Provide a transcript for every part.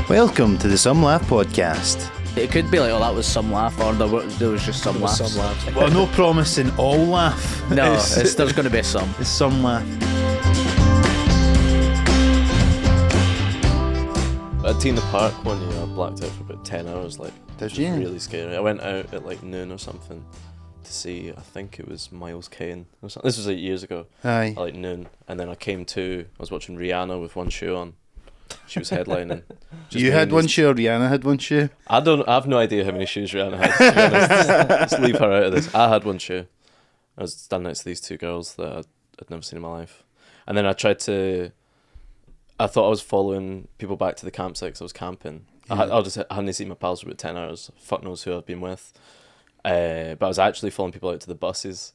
Welcome to the Some Laugh podcast. It could be like, oh, that was some laugh, or there was just some laughs. Some laughs. Well, no promising all laugh. No, there's going to be some. It's some laugh. At the Park one year, I blacked out for about 10 hours. Like, Did it you? was really scary. I went out at like noon or something to see, I think it was Miles Kane or something. This was like years ago. Aye. At like noon, and then I came to. I was watching Rihanna with one shoe on. She was headlining. Just You me had and one these- shoe, or Rihanna had one shoe? I have no idea how many shoes Rihanna had. To be honest. Let's leave her out of this. I had one shoe. I was standing next to these two girls that I'd never seen in my life, and then I thought I was following people back to the campsite because I was camping. Yeah. I hadn't seen my pals for about 10 hours. Fuck knows who I've been with. But I was actually following people out to the buses.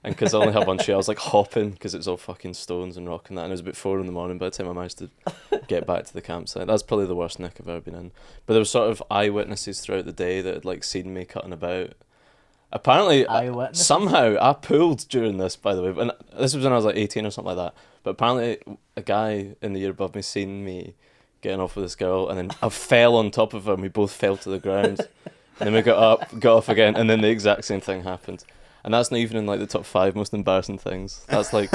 And because I only had one shoe, I was like hopping because it was all fucking stones and rock and that. And it was about 4 a.m. by the time I managed to get back to the campsite. That's probably the worst nick I've ever been in. But there were sort of eyewitnesses throughout the day that had like seen me cutting about. Apparently, Eyewitnesses? somehow I pulled during this, by the way. And this was when I was like 18 or something like that. But apparently, a guy in the year above me seen me getting off with this girl, and then I fell on top of her, and we both fell to the ground. And then we got off again, and then the exact same thing happened. And that's not even in like the top 5 most embarrassing things. That's like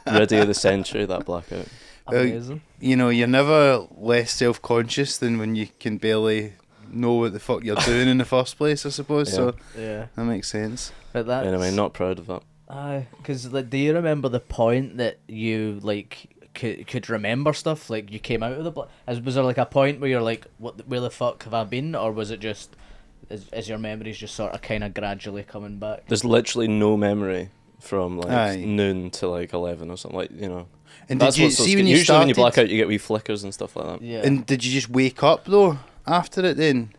ready of the century, that blackout. Amazing. You know, you're never less self-conscious than when you can barely know what the fuck you're doing in the first place, I suppose. Yeah. So Yeah. that makes sense. But that's... Anyway, not proud of that. Aye, because like, do you remember the point that you like could remember stuff? Like you came out of the was there like a point where you're like, where the fuck have I been, or was it just is your memories just sort of kind of gradually coming back? There's literally no memory from like Aye. noon to like 11 or something, like, you know. And That's did you what's so see scary. when you Usually when you started? black out, you get wee flickers and stuff like that. Yeah. And did you just wake up though after it then?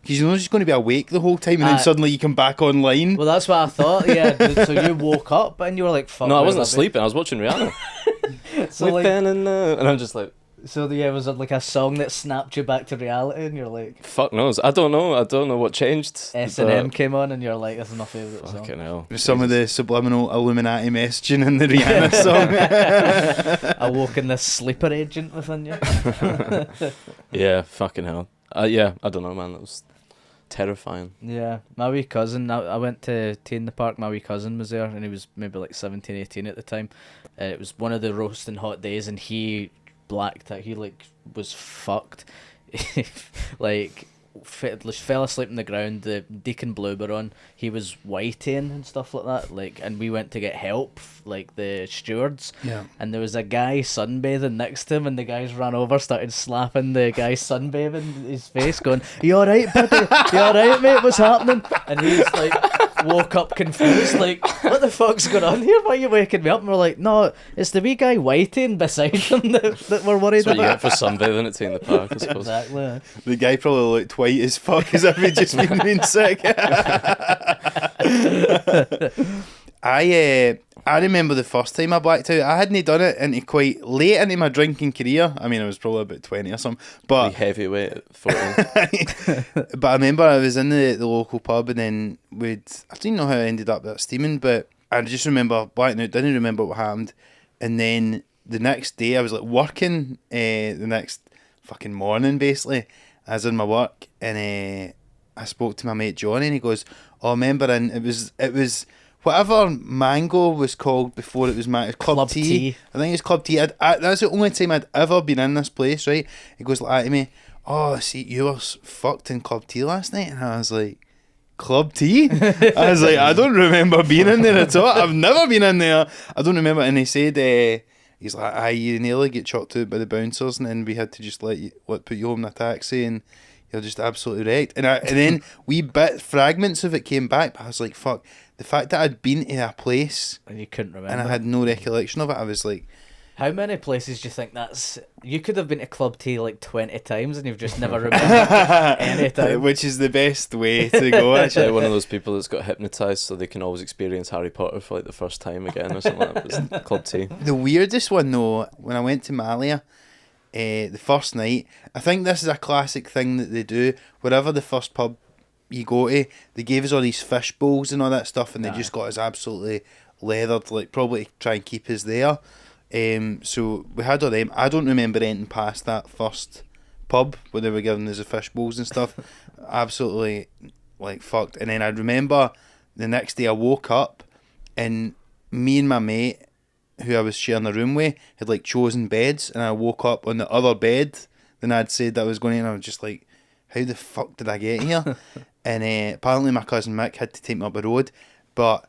Because you're not just going to be awake the whole time, and then suddenly you come back online. Well, that's what I thought. Yeah. So you woke up and you were like, "Fuck." No, I where wasn't have I sleeping. I was watching Rihanna. been? So We've like, been in the... And I'm just like, so yeah, was it like a song that snapped you back to reality, and you're like, fuck knows. I don't know what changed. S&M came on, and you're like, "This is my favourite song." Fucking hell. Some of the subliminal Illuminati messaging in the Rihanna song. Awoken this sleeper agent within you. Yeah, fucking hell. Yeah, I don't know, man. That was terrifying. Yeah, my wee cousin, I went to the Park, my wee cousin was there, and he was maybe like 17, 18 at the time. It was one of the roasting hot days, and he blacked out. He like was fucked. Like fell asleep on the ground. The Deacon Blue were on. He was whiting and stuff like that. Like, and we went to get help, like the stewards. Yeah. And there was a guy sunbathing next to him, and the guys ran over, started slapping the guy sunbathing his face, going, "You all right, buddy? You all right, mate? What's happening?" And he's like, woke up confused, like, "What the fuck's going on here? Why are you waking me up?" And we're like, "No, it's the wee guy whiting beside him that we're worried That's what you about." get for sunbathing at the Park, I suppose. Exactly. The guy probably looked white as fuck, as if he'd just been sick. I remember the first time I blacked out. I hadn't done it until quite late into my drinking career. I mean, I was probably about 20 or something. Wee But heavyweight at 14. but I remember I was in the local pub, and then I didn't know how I ended up that steaming, but I just remember blacking out, didn't remember what happened. And then the next day I was like working the next fucking morning, basically. I was in my work, and I spoke to my mate Johnny, and he goes, "Oh, remember, and it was whatever mango was called before it was Club Tea. I think it's Club Tea. That's the only time I'd ever been in this place, right?" He goes like that to me, "Oh, see, you were fucked in Club Tea last night," and I was like, "Club Tea?" I was like, "I don't remember being in there at all. I've never been in there. I don't remember." And he said, he's like, "Aye, you nearly get chucked out by the bouncers, and then we had to just put you home in a taxi, and you're just absolutely wrecked." And then wee fragments of it came back, but I was like, fuck, the fact that I'd been to a place And you couldn't remember. and I had no recollection of it, I was like, How many places do you think that's... You could have been to Club Tea like 20 times and you've just never remembered any time. which is the best way to go, Like actually. one of those people that's got hypnotised so they can always experience Harry Potter for like the first time again or something like that. It's Club Tea. The weirdest one though, when I went to Malia, the first night, I think this is a classic thing that they do. Wherever the first pub you go to, they gave us all these fish bowls and all that stuff, and they just got us absolutely leathered, like probably to try and keep us there. So we had all them. I don't remember anything past that first pub where they were giving us the fish bowls and stuff. Absolutely, like, fucked. And then I remember the next day I woke up and me and my mate, who I was sharing a room with, had like chosen beds, and I woke up on the other bed than I'd said that I was going to, and I was just like, how the fuck did I get here? And apparently my cousin Mick had to take me up the road. But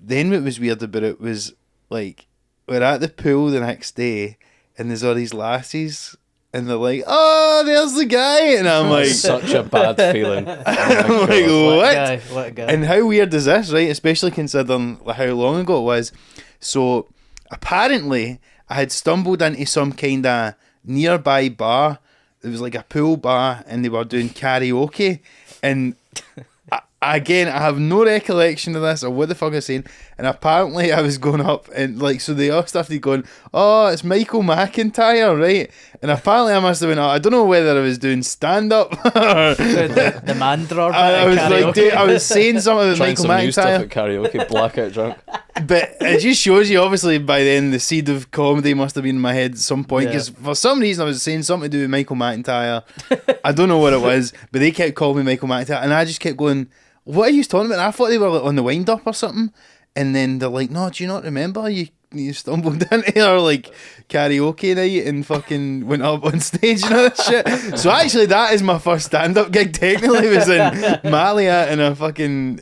then what was weird about it was, like, we're at the pool the next day and there's all these lassies and they're like, oh, there's the guy. And I'm like... Such a bad feeling. I'm like, What a guy. And how weird is this, right? Especially considering how long ago it was. So apparently I had stumbled into some kind of nearby bar. It was like a pool bar and they were doing karaoke. And again, I have no recollection of this or what the fuck I was saying. And apparently I was going up and like, so they all started going, oh, it's Michael McIntyre, right? And apparently I must have been, I don't know whether I was doing stand-up or... the man drawer. I was like, dude, I was saying something about Michael Trying some new stuff McIntyre. at karaoke, blackout drunk. But it just shows you, obviously, by then, the seed of comedy must have been in my head at some point. Because for some reason, I was saying something to do with Michael McIntyre. I don't know what it was, but they kept calling me Michael McIntyre. And I just kept going, what are you talking about? And I thought they were like on the wind-up or something. And then they're like, no, do you not remember? You stumbled into our like karaoke night and fucking went up on stage and all that shit. So actually, that is my first stand-up gig. Technically, was in Malia in a fucking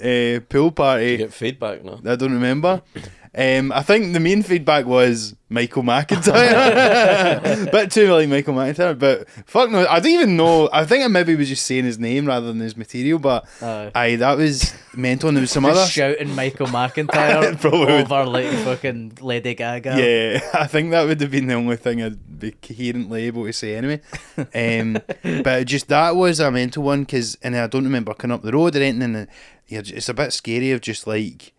pool party. You get feedback now. I don't remember. I think the main feedback was Michael McIntyre. Bit too like Michael McIntyre, but fuck no, I don't even know. I think I maybe was just saying his name rather than his material, but that was mental. And there was some Just other shouting Michael McIntyre Probably over like fucking Lady Gaga. Yeah, I think that would have been the only thing I'd be coherently able to say anyway. But just that was a mental one, and I don't remember coming up the road or anything, and it's a bit scary of just like,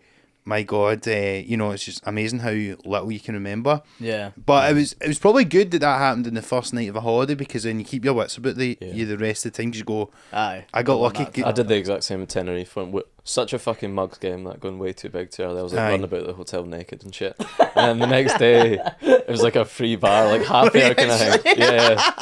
my God, it's just amazing how little you can remember. Yeah. But it was probably good that happened in the first night of a holiday, because then you keep your wits about you the rest of the time. You go, Aye. I got lucky. I did the exact same in Tenerife. Such a fucking mugs game, that going way too big too early. I was like running about the hotel naked and shit. And then the next day, it was like a free bar, like happy hour kind of thing. Yeah.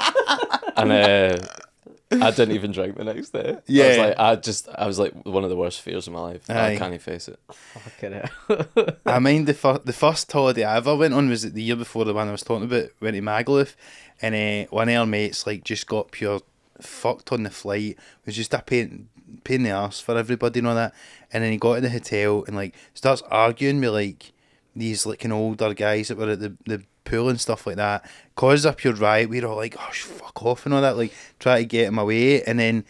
And I didn't even drink the next day. Yeah. I was like one of the worst fears of my life. Aye. I can't face it. Fucking hell. I mind the first holiday I ever went on was the year before the one I was talking about. Went to Magaluf, and one of our mates like just got pure fucked on the flight. It was just a pain in the arse for everybody and all that. And then he got to the hotel and like starts arguing with like these like kind of older guys that were at the pool and stuff like that. Causes a pure riot. We were all like, oh, fuck off and all that, like try to get him away. And then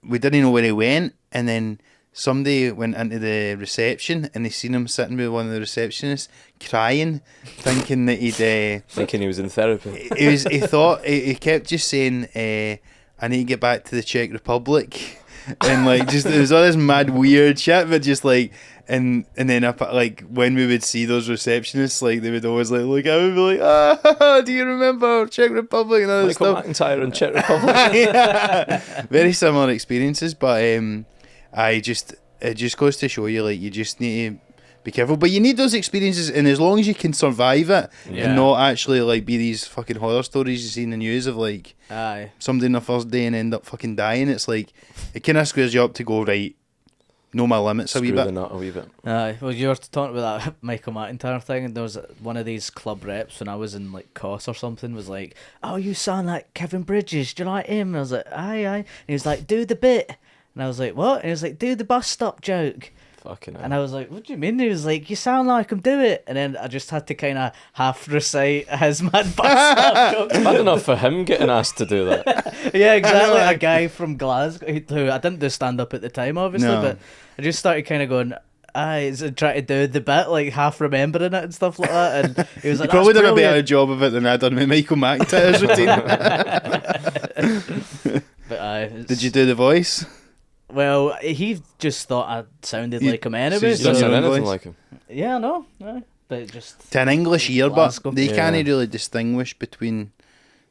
we didn't know where he went. And then somebody went into the reception and they seen him sitting with one of the receptionists crying, thinking that Thinking he was in therapy. he kept just saying, I need to get back to the Czech Republic. And like just there was all this mad weird shit, but just like and then like when we would see those receptionists, like they would always like look at me and be like, do you remember Czech Republic and all that Michael stuff? McIntyre and Czech Republic. Yeah. Very similar experiences, but it just goes to show you like you just need to be careful, but you need those experiences, and as long as you can survive it and not actually like be these fucking horror stories you see in the news of like somebody in the first day and end up fucking dying, it's like it kind of squares you up to go, right, know my limits a wee bit. A wee bit. Aye, well, you were talking about that Michael McIntyre thing, and there was one of these club reps when I was in like COS or something was like, oh, you sound like Kevin Bridges, do you like him? And I was like, aye. And he was like, do the bit. And I was like, what? And he was like, do the bus stop joke. Fucking hell. And I was like, what do you mean? He was like, you sound like him, do it. And then I just had to kind of half recite his mad bus stop joke. Bad enough for him getting asked to do that. Yeah, exactly. A guy from Glasgow who I didn't do stand up at the time, obviously, No. but I just started kind of going, trying to do the bit, like half remembering it and stuff like that. And he was like, You probably done a brilliant. better job of it than I done with Michael McIntyre's routine. But Did you do the voice? well, he just thought I sounded You- like him so anyway. you He doesn't Your sound own anything voice? like him. Yeah, no, but just To an English ear, Glasgow. but they Yeah. can't really distinguish between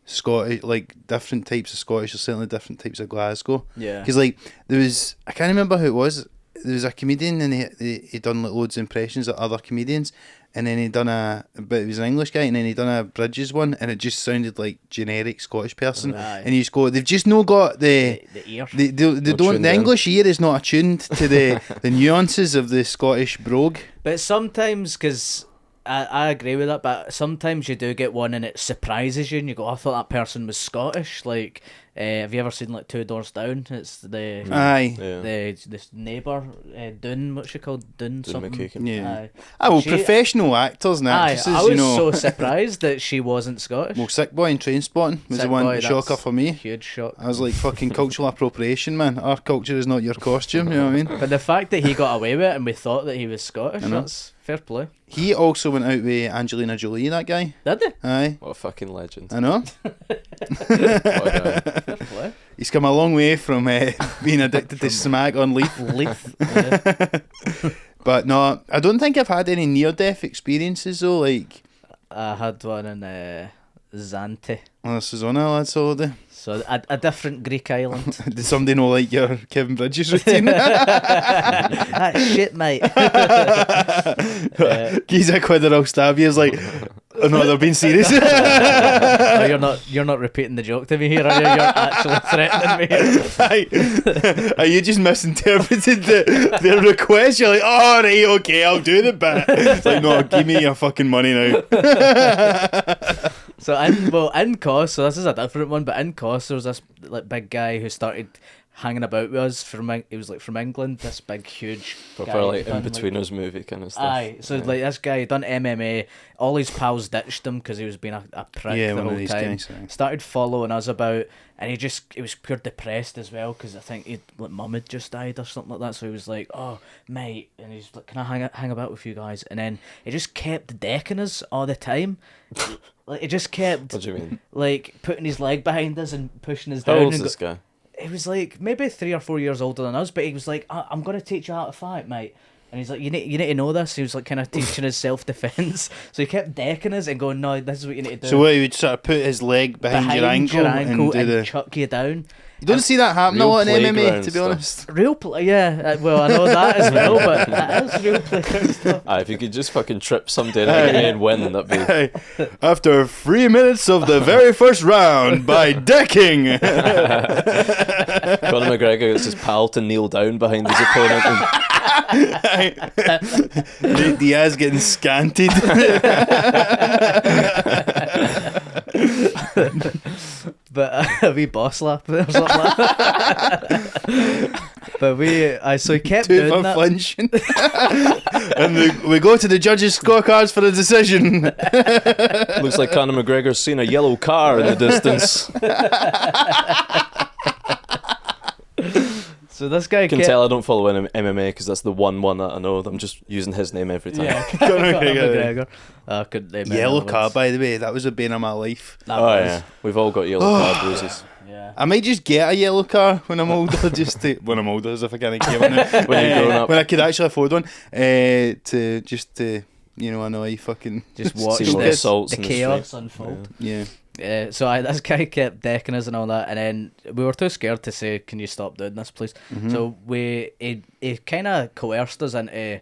Scottish, like different types of Scottish, or certainly different types of Glasgow. yeah. Because like there was, I can't remember who it was. there was a comedian and he done like loads of impressions of other comedians, and then but he was an English guy, and then he done a Bridges one, and it just sounded like generic Scottish person, and you just go, they've just not got the ear. They don't. The English ear is not attuned to the nuances of the Scottish brogue. But sometimes, because I agree with that, but sometimes you do get one and it surprises you, and you go, I thought that person was Scottish. Like, have you ever seen like Two Doors Down? It's the this neighbour, Dun, what's she called? Dun something. McKagan. Yeah. Professional actors and actresses. I was so surprised that she wasn't Scottish. Well, Sick Boy and Trainspotting was the one shocker for me. Huge shock. I was like, fucking cultural appropriation, man. Our culture is not your costume, you know what I mean? But the fact that he got away with it and we thought that he was Scottish, that's fair play. He also went out with Angelina Jolie, that guy. Did he? Aye. What a fucking legend. I know. What a guy. Fair play. He's come a long way from being addicted to smag on Leaf. Yeah. But no, I don't think I've had any near-death experiences though. Like, I had one in Zante. well, this was on a lad's holiday. So a different Greek island. Did somebody know like your Kevin Bridges routine? That's shit, mate. He's a quid or I'll stab you. It's like, oh no, they're being serious. No, you're not repeating the joke to me here, are you? You're actually threatening me. Are you just misinterpreted their request? You're like, oh right, okay, I'll do the bit. It's like, no, give me your fucking money now. So in Cos, so this is a different one, but in Cos there was this like big guy who started hanging about with us he was like from England, this big huge Proper like in-betweeners movie kind of stuff. Aye, so like this guy done MMA, all his pals ditched him because he was being a prick the whole time. Guys, started following us about, and he was pure depressed as well because I think like mum had just died or something like that, so he was like, oh mate, and he's like, can I hang about with you guys? And then he just kept decking us all the time. Like, he just kept, what do you mean? Like, putting his leg behind us and pushing us down. How old is this guy? He was like maybe 3 or 4 years older than us, but he was like, I'm going to teach you how to fight, mate. And he's like, you need to know this. He was like kind of teaching us self-defence. So he kept decking us and going, no, this is what you need to do. So what, he would sort of put his leg behind your ankle and chuck you down. You don't see that happen a lot in MMA, to be honest. Real play, yeah. Well, I know that as well, but that is real playground stuff. If you could just fucking trip somebody in MMA and win, that'd be... After 3 minutes of the very first round by decking. Conor McGregor gets his pal to kneel down behind his opponent and... Diaz getting scanted. But a wee boss lap or something like that. But so he kept doing that. Flinching. And we go to the judges' scorecards for the decision. Looks like Conor McGregor's seen a yellow car in the distance. So this guy You can tell I don't follow MMA because that's the one that I know. I'm just using his name every time. Yeah, Conor McGregor. Couldn't name Yellow card, by the way, that was a bane of my life. Yeah, we've all got yellow card bruises. Yeah. I might just get a yellow car when I'm older, when I'm older, as if I can't get one now. When you're growing up. When I could actually afford one, to annoy fucking just watch See more the assaults in the chaos street. unfold. Yeah. So this guy kept decking us and all that, and then we were too scared to say, "Can you stop doing this, please?" Mm-hmm. So he kind of coerced us into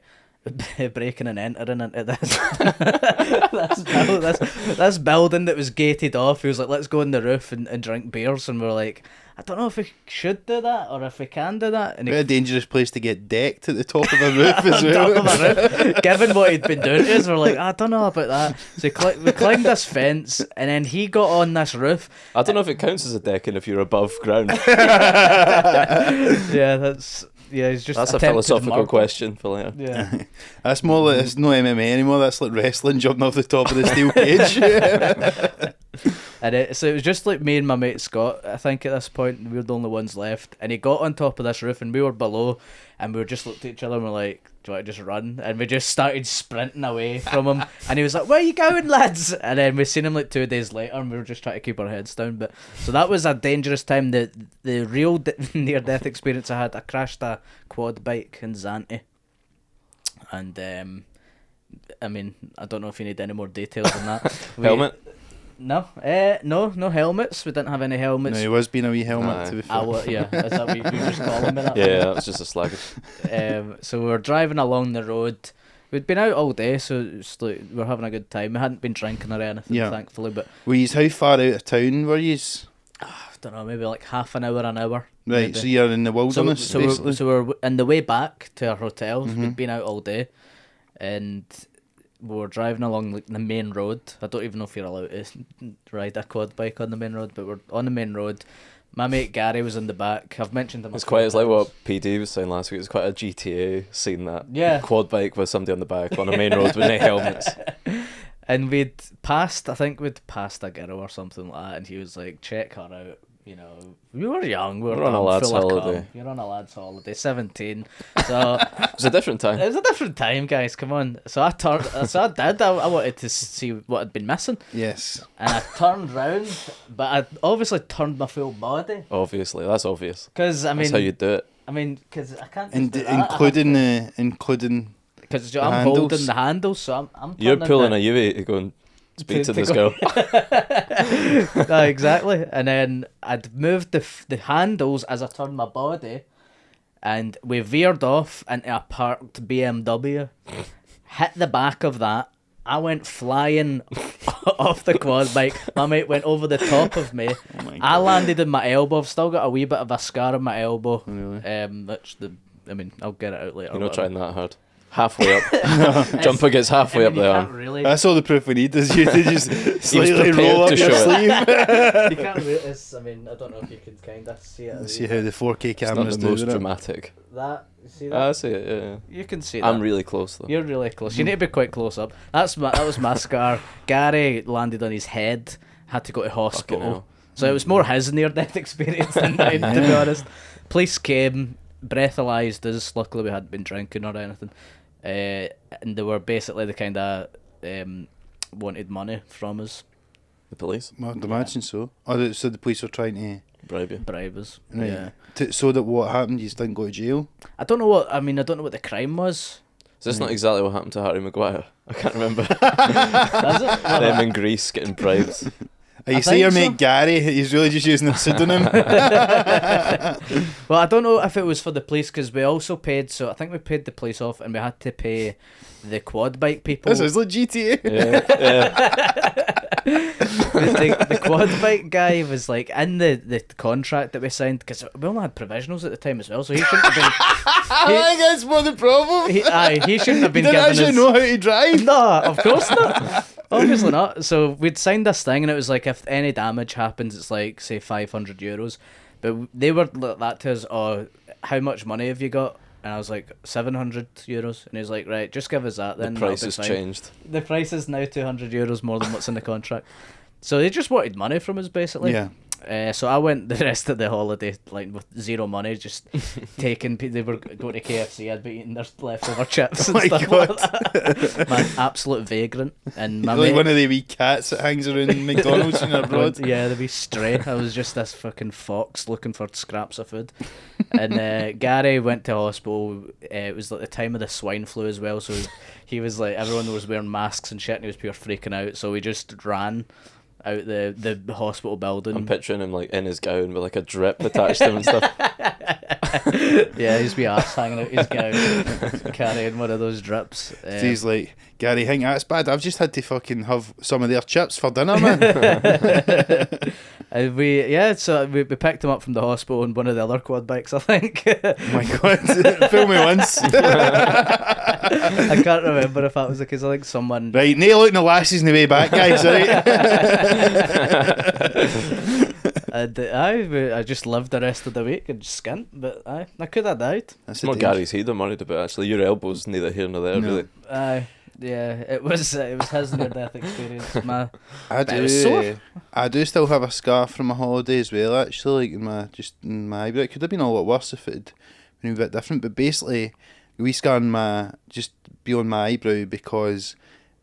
breaking and entering into this building that was gated off. He was like, "Let's go on the roof and drink beers," and we were like, I don't know if we should do that or if we can do that. And a dangerous place to get decked at the top of a roof as well. Given what he'd been doing to us, we're like, I don't know about that. So we climbed this fence, and then he got on this roof. I don't know if it counts as a decking if you're above ground. He's just that's a philosophical question for later. Yeah, that's more like, it's no MMA anymore. That's like wrestling, jumping off the top of the steel cage. And so it was just like me and my mate Scott. I think at this point we were the only ones left, and he got on top of this roof, and we were below, and we were just looked at each other and we're like, "Do you want to just run?" And we just started sprinting away from him, and he was like, "Where are you going, lads?" And then we seen him like 2 days later, and we were just trying to keep our heads down. But so that was a dangerous time. The real near death experience I had, I crashed a quad bike in Zante, and I mean, I don't know if you need any more details on that. Helmet? No helmets. We didn't have any helmets. No, he was being a wee helmet, Aye. to be fair. Yeah, is that what you just calling me that? Yeah, that was just a slag. So we were driving along the road. We'd been out all day, so it's like we were having a good time. We hadn't been drinking or anything, Yeah. thankfully. But Were you, how far out of town were you? I don't know, maybe like half an hour. Right, maybe. so you're in the So, wilderness, so, basically. we're, so we're in the way back to our hotels. Mhm. We'd been out all day, and we were driving along like the main road. I don't even know if you're allowed to ride a quad bike on the main road, but we're on the main road. My mate Gary was in the back. I've mentioned him. It's like what PD was saying last week. It's quite a GTA scene, that. Yeah. Quad bike with somebody on the back on a main road with no helmets. And we'd passed a girl or something like that, and he was like, "Check her out." You know, we were young. We were on a lad's full of cum. holiday. You're on a lad's holiday, 17. So It was a different time. it was a different time, guys. Come on. So I turned. So I did. I wanted to see what had been missing, Yes. and I turned round, but I obviously turned my full body Obviously, that's obvious. because I mean, That's how you do it. because I can't. Including because the I'm handles. holding the handles, so I'm. You're turning pulling the- a U-8 to go and speak to this go- girl. Exactly, and then I'd moved the handles as I turned my body, and we veered off into a parked BMW, hit the back of that. I went flying off the quad bike. My mate went over the top of me. Oh my I God. landed in my elbow. I've still got a wee bit of a scar on my elbow. Really? I'll get it out later. You're not whatever. trying that hard. Halfway up. Jumper gets halfway up You the can't arm. really. That's all the proof we need is you to just slightly prepared roll up to your show sleeve. You can't really. I don't know if you could kind of see it. See how the 4K It's not cameras the do most it. dramatic. That. You see that? I see it, yeah. You can see that. I'm really close, though. You're really close. You need to be quite close up. That was my scar. Gary landed on his head. Had to go to Fucking hospital. hell. So it was more his near-death experience than mine, to be honest. Police came, breathalyzed us. Luckily, we hadn't been drinking or anything. And they were basically the kind of wanted money from us, The police? Well, I'd imagine so. So the police were trying to... Bribe you. bribe us. Right. Yeah. So that what happened, you just didn't go to jail? I don't know what the crime was. Is this not exactly what happened to Harry Maguire? I can't remember. Does it? Them in Greece getting bribed. You I say your think so. mate Gary, he's really just using a pseudonym. Well, I don't know if it was for the police because we also paid. So I think we paid the police off, and we had to pay the quad bike people. This is like GTA. Yeah. The quad bike guy was like in the contract that we signed because we only had provisionals at the time as well, so he shouldn't have been. I think that's more the problem. He shouldn't have You been didn't given actually us. know how to drive. No, of course not. Obviously not. So we'd signed this thing, and it was like if any damage happens, it's like say €500. But they were like that to us. Oh, how much money have you got? And I was like €700, and he was like, right, just give us that. Then The that'll price be has fine. changed. The price is now €200 more than what's in the contract. So they just wanted money from us, basically. Yeah. So I went the rest of the holiday like with zero money, just taking. They were going to KFC. I'd be eating their leftover chips and Oh my stuff God. like that. Man, absolute vagrant. And my You're like mate, one of the wee cats that hangs around McDonald's in abroad. yeah, they'd be stray. I was just this fucking fox looking for scraps of food. And Gary went to hospital. It was like the time of the swine flu as well, so he was like, everyone was wearing masks and shit, and he was pure freaking out. So we just ran out the hospital building. I'm picturing him like in his gown with like a drip attached to him and stuff. Yeah, his wee ass hanging out his gown, carrying one of those drips. He's like, Gary, think that's bad. I've just had to fucking have some of their chips for dinner, man. And we picked him up from the hospital on one of the other quad bikes, I think. Oh my God. Film me once. I can't remember if that was because I think someone. Right, nail out the lasses on the way back, guys, right? I just lived the rest of the week and skint, but I could have died. That's It's more Gary's head I'm worried about, actually. Your elbow's neither here nor there, No. really. Yeah, it was his near-death experience. I It was sore. do still have a scar from my holiday as well, actually, like in my eyebrow. It could have been a lot worse if it had been a bit different, but basically, a wee scar on just beyond my eyebrow because,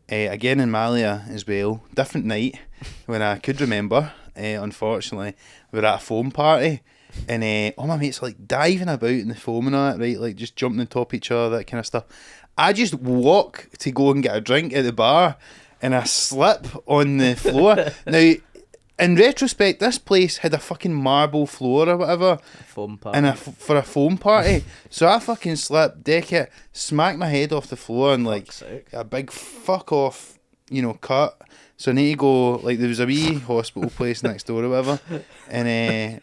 again in Malia as well, different night when I could remember, unfortunately, we were at a foam party. And all my mates are like diving about in the foam and all that, right? Like just jumping on top of each other, that kind of stuff. I just walk to go and get a drink at the bar, and I slip on the floor. Now, in retrospect, this place had a fucking marble floor or whatever, Foam party. and for a foam party. So I fucking slipped, deck it, smacked my head off the floor, and like Fuck's sake. a big fuck off, cut. So I need to go, like, there was a wee hospital place next door or whatever, and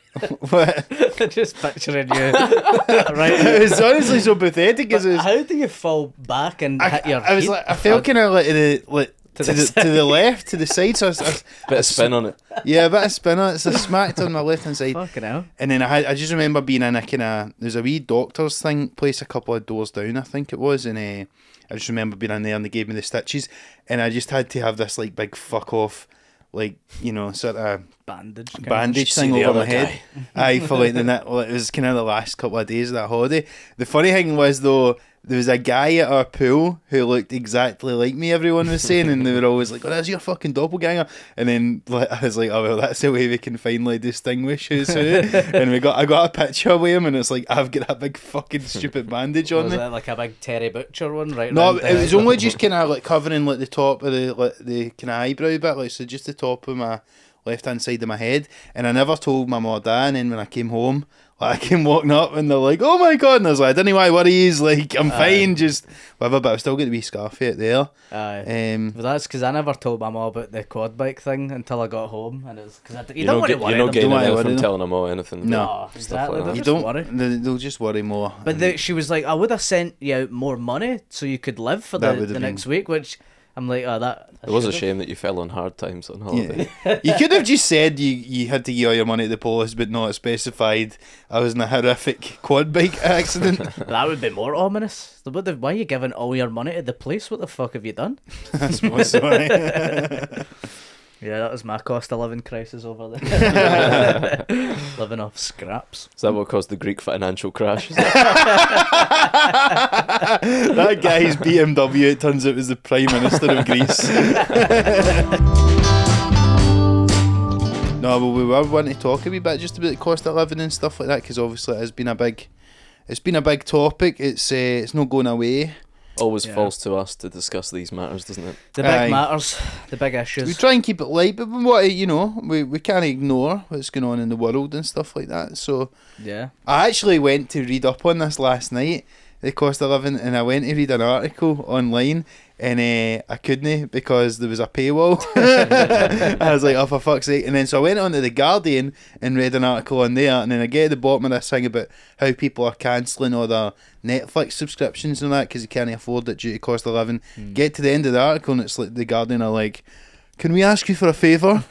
what? Just picturing you. Right. It was honestly so pathetic, because it was. How do you fall back and hit your I was head? like, I felt kind of like to the left, to the side. So Bit of spin on it. yeah, a bit of spin on it. So I smacked on my left hand side. Fucking hell. And then I just remember being in a kind of, there's a wee doctor's thing place a couple of doors down, I think it was, and I just remember being in there and they gave me the stitches, and I just had to have this like big fuck off, like, sort of bandage thing over my head. Aye, for like it was kind of the last couple of days of that holiday. The funny thing was though, there was a guy at our pool who looked exactly like me, everyone was saying, and they were always like, "Oh, that's your fucking doppelganger." And then like, I was like, "Oh well, that's the way we can finally distinguish who's who." And I got a picture with him, and it's like, I've got that big fucking stupid bandage on Was me. it like a big Terry Butcher one, right? No, round it was only just kind of like covering like the top of the kind of eyebrow bit, like, so just the top of my left hand side of my head. And I never told my mum or dad. And then when I came home, like, I came walking up and they're like, "Oh my god!" And I was like, "I don't know why worries, like, I'm fine, just whatever." But I've still got to be scarfy out there. Aye. But that's because I never told my mum about the quad bike thing until I got home, and it's because you don't want to worry You're not them. getting Don't worry anything about from them. telling them all anything. No. about Exactly. stuff like They'll that. You just don't. worry. They'll just worry more. But she was like, "I would have sent you out more money so you could live for That the would have next week," which I'm like, "Oh, that." I It was a should've." shame that you fell on hard times on holiday. You could have just said you had to give all your money to the police, but not specified I was in a horrific quad bike accident. That would be more ominous. Why are you giving all your money to the police? What the fuck have you done? That's what's right. Yeah, that was my cost of living crisis over there. Living off scraps. Is that what caused the Greek financial crash? That guy's BMW, it turns out, was the Prime Minister of Greece. No, but we were wanting to talk a wee bit just about the cost of living and stuff like that, because obviously it has been a big topic. It's not going away. Always falls to us to discuss these matters, doesn't it? The big Aye. matters, the big issues. We try and keep it light, but we can't ignore what's going on in the world and stuff like that. So Yeah. I actually went to read up on this last night, the cost of living, and I went to read an article online, and I couldn't because there was a paywall. I was like, "Oh, for fuck's sake." And then so I went on to The Guardian and read an article on there, and then I get to the bottom of this thing about how people are cancelling all their Netflix subscriptions and that because they can't afford it due to cost of living. Get to the end of the article and it's like The Guardian are like, "Can we ask you for a favour?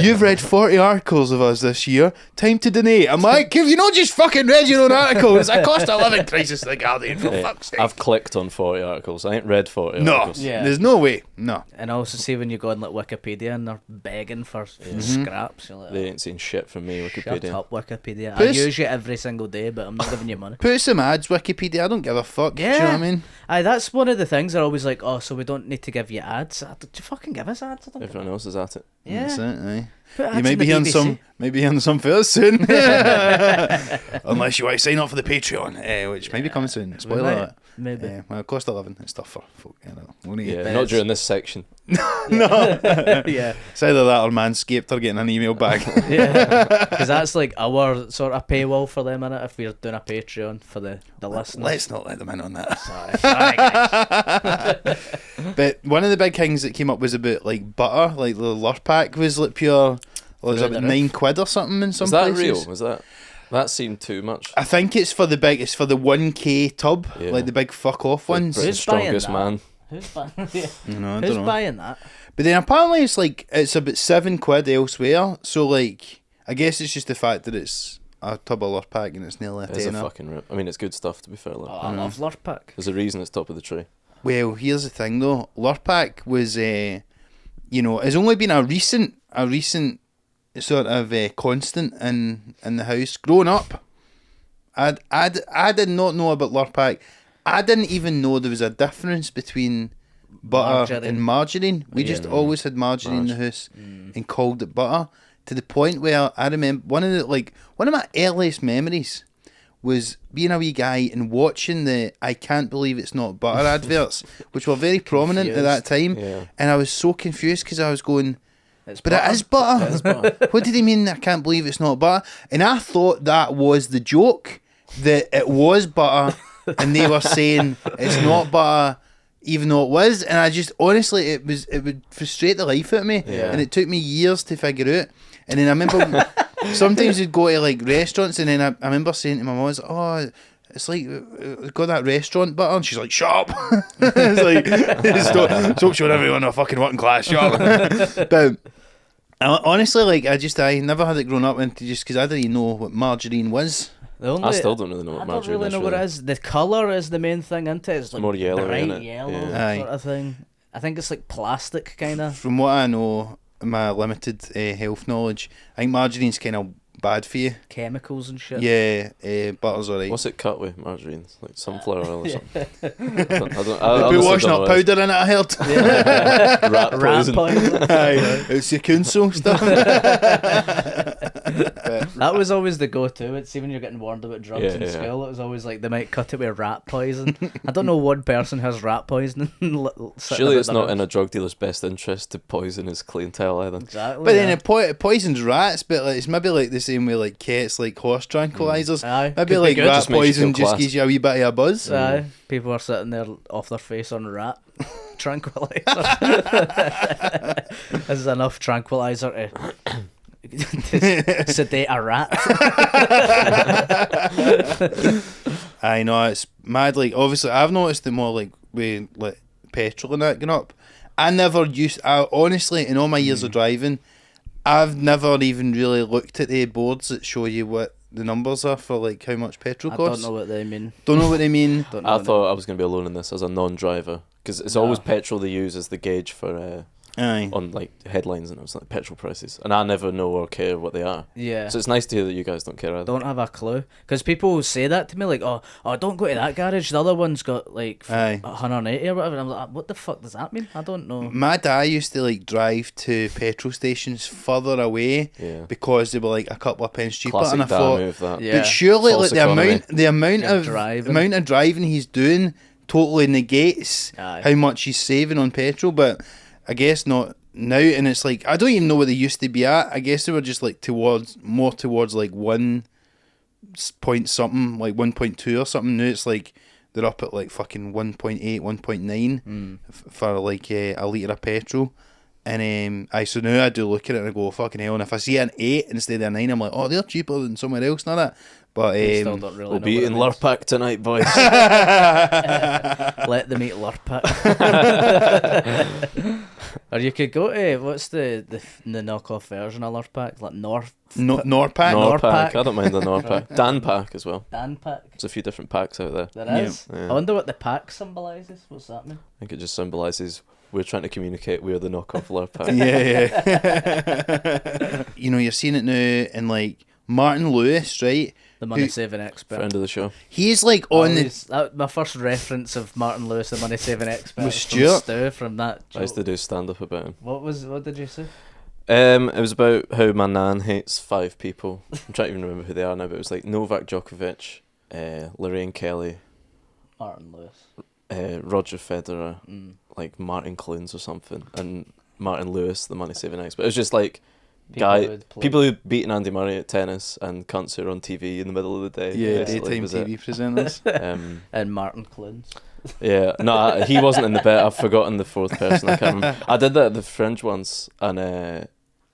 You've read 40 articles of us this year. Time to donate." I'm like, "Have you not just fucking read your own article? It's a cost of living crisis, The Guardian, for Yeah, fuck's sake." I've clicked on 40 articles. I ain't read 40 No, articles. Yeah. there's no way. No. And also see when you go on like Wikipedia and they're begging for scraps. You're like, They ain't seen shit from me, shut Wikipedia. up, Wikipedia. I Puss. use you every single day, but I'm not giving you money. Put some ads, Wikipedia. I don't give a fuck. Do you know what I mean? Aye, that's one of the things. They're always like, "Oh, so we don't need to give you ads." Do you fucking give us ads? I don't give Everyone else is at it. Yeah. That's it, aye. Put ads You in might the be hearing BBC. some fairly soon. Unless you want to sign up for the Patreon, which may be coming soon. Spoiler might. alert. Maybe. Well, cost of living, it's tough for folk. We'll need Yeah, beds. not during this section. No. Yeah. It's either that or Manscaped or getting an email back. Yeah. Because that's like our sort of paywall for them, innit? If we're doing a Patreon for the listeners. Let's not let them in on that. Sorry, guys. But one of the big things that came up was about like butter, like the Lurpak was like pure. Well, it was Through the about roof. £9 or something in some Is that places. real? Is that seemed too much? I think it's for the 1K tub, Yeah. like the big fuck off ones. Britain's Who's buying strongest that? man. Who's buying? Yeah. No, I Who's don't know. buying that? But then apparently it's about £7 elsewhere. So like, I guess it's just the fact that it's a tub of Lurpak and it's nearly a It's a tenner. fucking rip. I mean, it's good stuff, to be fair. Oh, Like. I love Lurpak. There's a reason it's top of the tree. Well, here's the thing though. Lurpak was, has only been a recent sort of constant in the house. Growing up, I did not know about Lurpak. I didn't even know there was a difference between butter Margarine. and margarine. We just always had margarine in the house and called it butter. To the point where I remember one of my earliest memories was being a wee guy and watching the "I can't believe it's not butter" adverts, which were very prominent at that time, and I was so confused because I was going, "But it is butter." It is butter. What did he mean? I can't believe it's not butter. And I thought that was the joke, that it was butter, and they were saying it's not butter, even though it was. And I just honestly, it would frustrate the life out of me, and it took me years to figure out. And then I remember sometimes we'd go to like restaurants, and then I remember saying to my mum, I was like, "Oh, it's like got that restaurant butter," and she's like, "Shut up!" It's like stop showing everyone a fucking working class shop. But honestly, like I never had it grown up into, just because I didn't even know what margarine was. I still don't really know what margarine is. I don't really know what it is. The colour is the main thing, isn't it? It's like more yellow, bright isn't it? yellow Yeah. sort of thing. I think it's like plastic, kind of. From what I know, my limited health knowledge, I think margarine's kind of bad for you. Chemicals and shit. Yeah, butter's alright. What's it cut with, margarine? Like sunflower oil or something? I Put honestly washing don't up know powder in it, I heard. Rat Rat poison. poison. Aye, it's your council stuff. That was always the go-to. It's even when you're getting warned about drugs in Yeah. school. It was always like they might cut it with rat poison. I don't know one person who has rat poisoning. Surely it's not in a drug dealer's best interest to poison his clientele either. Exactly. But then it poisons rats, but like, it's maybe like the same way like cats like horse tranquilizers. Aye, Maybe could be like good. rat Just makes you poison feel just class. gives you a wee bit of a buzz. Aye, people are sitting there off their face on rat tranquilizer. This is enough tranquilizer to sedate a rat. I know, it's mad. Like, obviously, I've noticed the more like with like petrol and that going up. I honestly, in all my years of driving, I've never even really looked at the boards that show you what the numbers are for like how much petrol I costs. don't know what they mean. Don't know what they mean. Don't know I what thought I was going to be alone in this as a non-driver, because it's always petrol they use as the gauge for Aye. on like headlines, and it was like petrol prices, and I never know or care what they are. Yeah. So it's nice to hear that you guys don't care either. Don't have a clue, because people say that to me, like, oh, don't go to that garage. The other one's got like Aye. 180 or whatever. And I'm like, what the fuck does that mean? I don't know. My dad used to like drive to petrol stations further away Yeah. because they were like a couple of pence cheaper, Classic and I dad thought, move that. Yeah. but surely False like economy. the amount Yeah, of driving he's doing totally negates Aye. how much he's saving on petrol. But I guess not now, and it's like I don't even know where they used to be at. I guess they were just like more towards like 1 point something, like 1.2 or something. Now it's like they're up at like fucking 1.8, 1.9 for like a litre of petrol. And so now I do look at it and I go, fucking hell, and if I see an 8 instead of a 9, I'm like, oh, they're cheaper than somewhere else, not that. But They still don't really We'll know be what it eating means. Lurpak tonight, boys. Let them eat Lurpak. Or you could go to, what's the knockoff version of Lurpak? Like Norpack. Norpack. I don't mind the Norpack. Dan Pack as well. Dan Pack. There's a few different packs out there. There is. Yeah. I wonder what the pack symbolises. What's that mean? I think it just symbolises we're trying to communicate we're the knockoff Lurpak. Yeah. You know, you're seeing it now in like Martin Lewis, right? The money saving expert. Friend of the show. He's like on my first reference of Martin Lewis, the money saving expert, Was was Stuart. from Stu, from that. I used to do stand up about him. What did you say? It was about how my nan hates 5 people. I'm trying to even remember who they are now, but it was like Novak Djokovic, Lorraine Kelly, Martin Lewis. Roger Federer, like Martin Clunes or something, and Martin Lewis, the money saving expert. It was just like people who beaten Andy Murray at tennis and cunts who are on TV in the middle of the day. Yeah, basically, daytime was TV it. presenters. And Martin Clunes. Yeah, no, he wasn't in the bet. I've forgotten the 4th person. I can't remember. I did that at the Fringe once, and I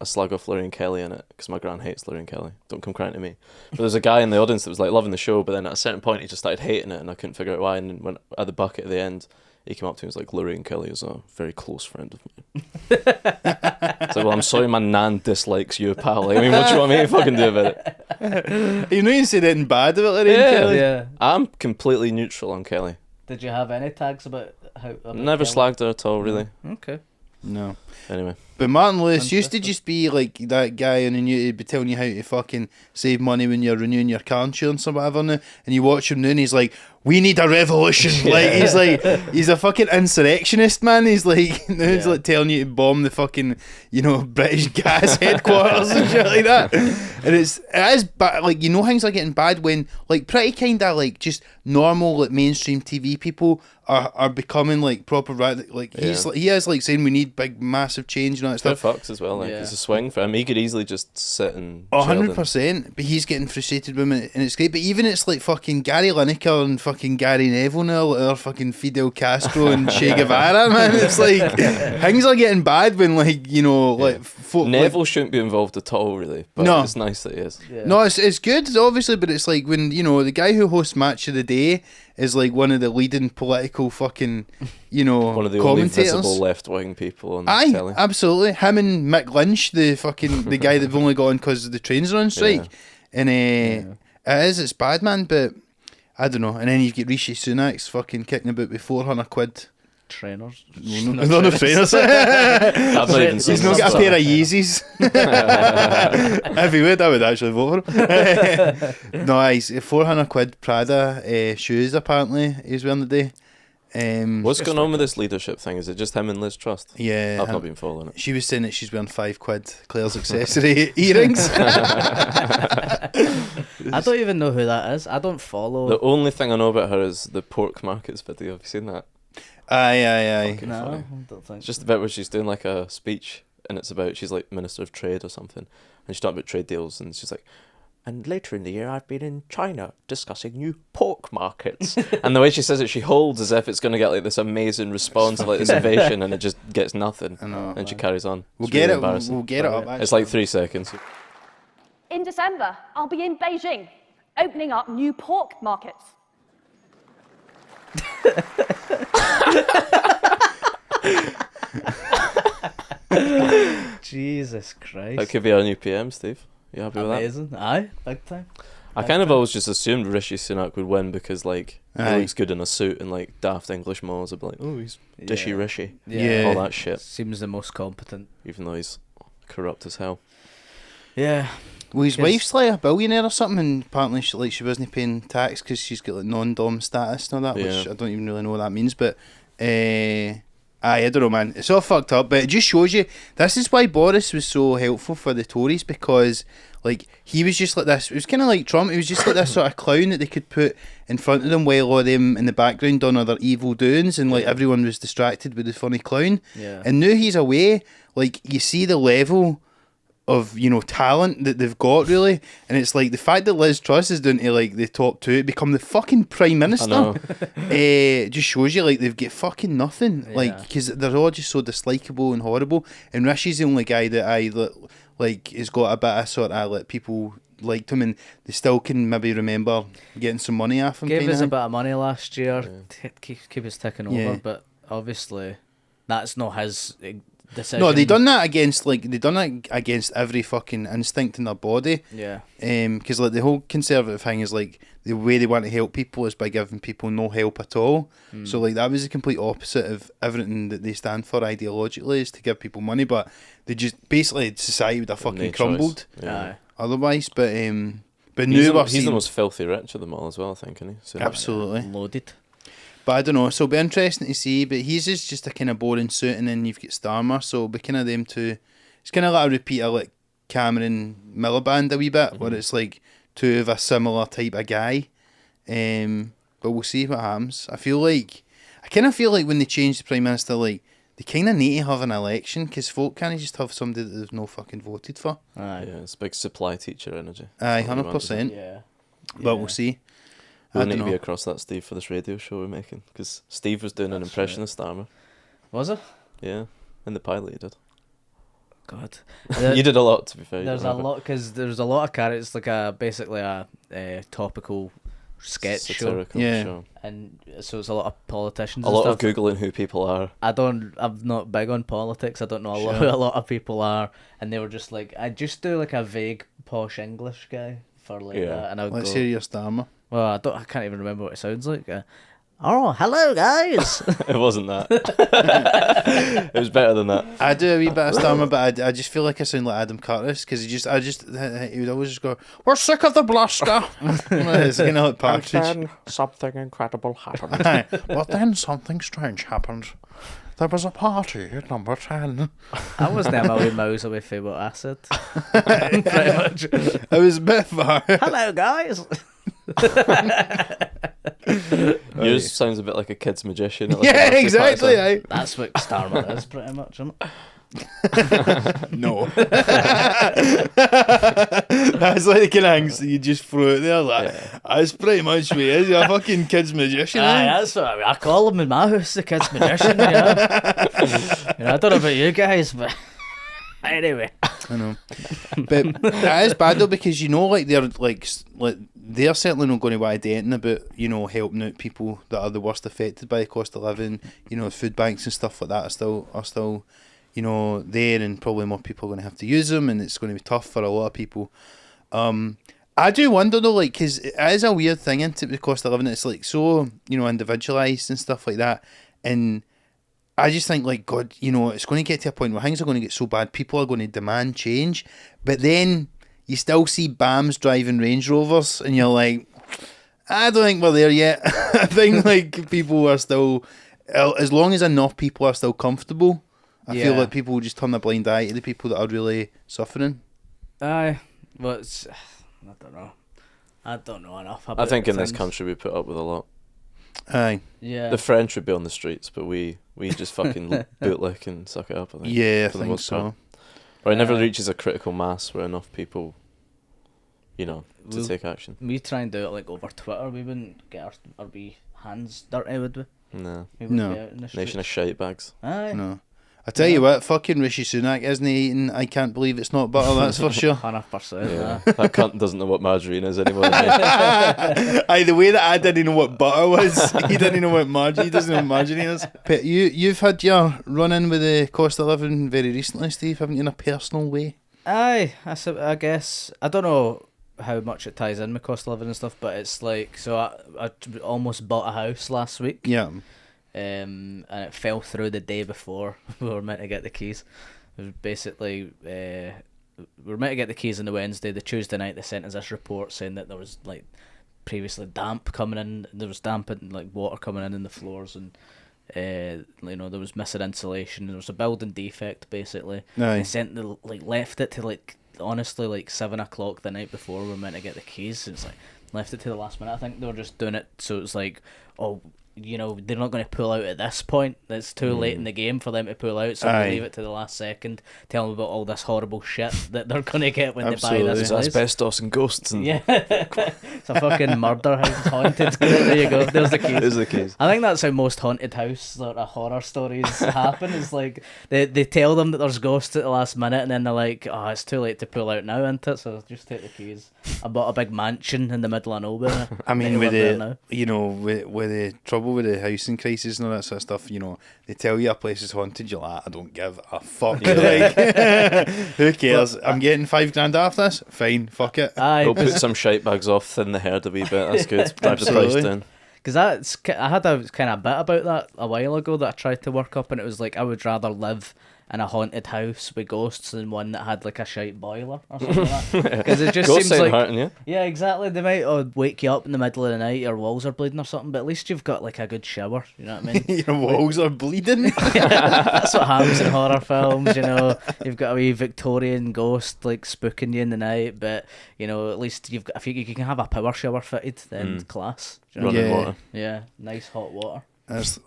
slug off Lorraine Kelly in it because my gran hates Lorraine Kelly. Don't come crying to me. But there's a guy in the audience that was like loving the show, but then at a certain point he just started hating it, and I couldn't figure out why. And then when at the bucket at the end, he came up to me and was like, "Lorraine Kelly is a very close friend of mine." It's like, well, I'm sorry, my nan dislikes you, pal. Like, I mean, what do you want me to fucking do about it? You know, you said anything bad about Lorraine Kelly. Yeah. I'm completely neutral on Kelly. Did you have any tags about how? About Never Kelly? slagged her at all, really. Okay. No. Anyway. But Martin Lewis used to just be like that guy on the news, he'd be telling you how to fucking save money when you're renewing your car insurance or whatever now, and you watch him now and he's like, we need a revolution. Like he's a fucking insurrectionist, man. He's like telling you to bomb the fucking British gas headquarters and shit like that. And it is bad. Like things are getting bad when like pretty kind of like just normal like mainstream TV people are becoming like proper he is like saying we need big massive change and all that stuff. Fucks as well. Like it's a swing for him. He could easily just sit and 100%. But he's getting frustrated with it, and it's great. But even it's like fucking Gary Lineker and fucking Gary Neville now, or fucking Fidel Castro and Che Guevara, man. It's like things are getting bad when Neville shouldn't be involved at all, really. But no. It's nice that he is. Yeah. No, it's good, obviously, but it's like when the guy who hosts Match of the Day is like one of the leading political fucking one of the only visible left-wing people on telly. Absolutely. Him and Mick Lynch, the guy they've only got on because the trains are on strike. And it's bad, man, but I don't know. And then you get Rishi Sunak's fucking kicking about with 400 quid. Trainers. No trainers. He's not got a pair of Yeezys. If he would, I would actually vote for him. No, he's 400 quid Prada shoes, apparently, he's wearing today. What's going on with this leadership thing? Is it just him and Liz Truss? Yeah. I've not been following it. She was saying that she's wearing 5 quid Claire's accessory earrings. I don't even know who that is. I don't follow. The only thing I know about her is the pork markets video. Have you seen that? Aye. No, funny. I don't think. It's just a bit where she's doing like a speech, and it's about she's like Minister of Trade or something, and she's talking about trade deals, and she's like, and later in the year I've been in China discussing new pork markets. And the way she says it, she holds as if it's going to get like this amazing response, like this ovation, and it just gets nothing. I know. And she carries on. We'll get it up. Actually. It's like 3 seconds. In December, I'll be in Beijing, opening up new pork markets. Jesus Christ. That could be our new PM, Steve. You happy with that? Amazing. Aye, big time. I kind of always just assumed Rishi Sunak would win because like he looks good in a suit and like daft English moles would be like, oh, he's dishy Rishi. Yeah. All that shit. Seems the most competent. Even though he's corrupt as hell. Yeah. Well, his wife's like a billionaire or something, and apparently she wasn't paying tax because she's got like non-dom status and all that, which I don't even really know what that means, but I don't know, man. It's all fucked up, but it just shows you, this is why Boris was so helpful for the Tories, because like he was just like this, it was kind of like Trump, he was just like this sort of clown that they could put in front of them while all them in the background done other evil doings, and like everyone was distracted with the funny clown. And now he's away, like you see the level of talent that they've got, really, and it's like the fact that Liz Truss is down to like the top 2 become the fucking prime minister. Just shows you like they've got fucking nothing, like because they're all just so dislikable and horrible. And Rishi's the only guy that like has got a bit of sort of like people liked him, and they still can maybe remember getting some money off him. Gave us a bit of money last year, keep us ticking over, but obviously that's not his decision. No, they done that against every fucking instinct in their body. Yeah. Because like the whole conservative thing is like the way they want to help people is by giving people no help at all. So like that was the complete opposite of everything that they stand for ideologically, is to give people money, but they just basically society would have fucking crumbled otherwise. But he's the most filthy rich of them all as well, I think, isn't he? So absolutely loaded. But I don't know, so it'll be interesting to see. But he's just a kind of boring suit, and then you've got Starmer, so it'll be kind of them two. It's kind of like a repeat of like Cameron Miliband a wee bit, where it's like two of a similar type of guy. But we'll see what happens. I kind of feel like when they change the Prime Minister, like they kind of need to have an election, because folk can't just have somebody that they've no fucking voted for. Yeah, it's big supply teacher energy. 100%. Yeah. But we'll see. We'll need to be across that, Steve, for this radio show we're making, because Steve was doing an impression of Starmer. Was it? Yeah, in the pilot you did. God. You did a lot, to be fair. There's a lot, because there's a lot of characters, like basically a topical sketch satirical show. And so it's a lot of politicians. A lot of Googling who people are. I'm not big on politics. I don't know who a lot of people are, and they were just like, I just do like a vague posh English guy for like that, and I would Let's hear your Starmer. Well, I can't even remember what it sounds like. Oh, hello, guys. It wasn't that. It was better than that. I do a wee bit of stammer, but I just feel like I sound like Adam Curtis because he would always just go, "We're sick of the bluster." It's kind of like Partridge. Something incredible happened. But then something strange happened. There was a party at number 10. I was never a wee mouse away from what I said. Pretty much. It was a bit far. Hello, guys. Yours sounds a bit like a kid's magician. Like Yeah, exactly. Aye. That's what Starman is, pretty much, isn't it? No. That's like the kind of things that you just throw out there. Like, that's pretty much what he is. You're a fucking kid's magician. Aye, that's what I call him in my house, the kid's magician. I don't know about you guys, but anyway. I know. But that is bad though, because like they're certainly not going to want to do anything about, helping out people that are the worst affected by the cost of living. Food banks and stuff like that are still there, and probably more people are going to have to use them, and it's going to be tough for a lot of people. I do wonder though, like, because it is a weird thing into the cost of living. It's like so, individualised and stuff like that, and I just think, like, God, it's going to get to a point where things are going to get so bad, people are going to demand change, but then you still see BAMs driving Range Rovers, and you're like, I don't think we're there yet. I think, like, people are still, as long as enough people are still comfortable, I feel like people will just turn a blind eye to the people that are really suffering. Aye, but I don't know enough about I think in things. this country we put up with a lot. Aye. Yeah. The French would be on the streets, but we just fucking bootlick and suck it up, I think. Yeah, I for the think most so. part. Or it never reaches a critical mass where enough people, to take action. We try and do it like over Twitter. We wouldn't get our wee hands dirty, would we? No. We wouldn't No. be out in the Nation of streets. shite bags. Aye. No. I tell you what, fucking Rishi Sunak isn't he eating I can't believe it's not butter, that's for sure. 100%. Yeah. Aye. That cunt doesn't know what margarine is anymore. Than me. Aye, the way that I didn't know what butter was, he didn't know what margarine. He doesn't know what margarine is. But you've had your run in with the cost of living very recently, Steve, haven't you, in a personal way? Aye, I guess. I don't know how much it ties in with cost of living and stuff, but it's like, so I almost bought a house last week. Yeah. And it fell through the day before we were meant to get the keys. It was basically, we were meant to get the keys on the Wednesday. The Tuesday night they sent us this report saying that there was like previously damp coming in. There was damp and like water coming in the floors, and there was missing insulation. There was a building defect basically. Aye. They left it to honestly 7 o'clock the night before we were meant to get the keys. It's like left it to the last minute. I think they were just doing it so it's like, oh, they're not going to pull out at this point. It's too late in the game for them to pull out, so they leave it to the last second, tell them about all this horrible shit that they're going to get when they buy this There's place. asbestos and ghosts. And Yeah. It's a fucking murder house, haunted. There you go, there's the keys. There's the keys. I think that's how most haunted house sort of horror stories happen. It's like they tell them that there's ghosts at the last minute, and then they're like, oh, it's too late to pull out now, isn't it? So just take the keys. I bought a big mansion in the middle of nowhere. I mean, They with live there the now. with the trouble with the housing crisis and all that sort of stuff, they tell you a place is haunted, you're like, I don't give a fuck. Like, who cares? I'm getting $5,000 off this. Fine, fuck it. Aye, Go put some shite bags off, thin the herd a wee bit. That's good. Drive the price Absolutely. down. because I had a kind of bit about that a while ago that I tried to work up, and it was like I would rather live in a haunted house with ghosts than one that had like a shite boiler or something like that. Because it just Ghosts seems ain't like hurting you. yeah, exactly. They might wake you up in the middle of the night, your walls are bleeding or something, but at least you've got like a good shower. You know what I mean? Your walls are bleeding. That's what happens in horror films. You've got a wee Victorian ghost like spooking you in the night, but at least you've got if you can have a power shower fitted, then class. Do you know what I mean? Running Yeah. water. Yeah, nice hot water.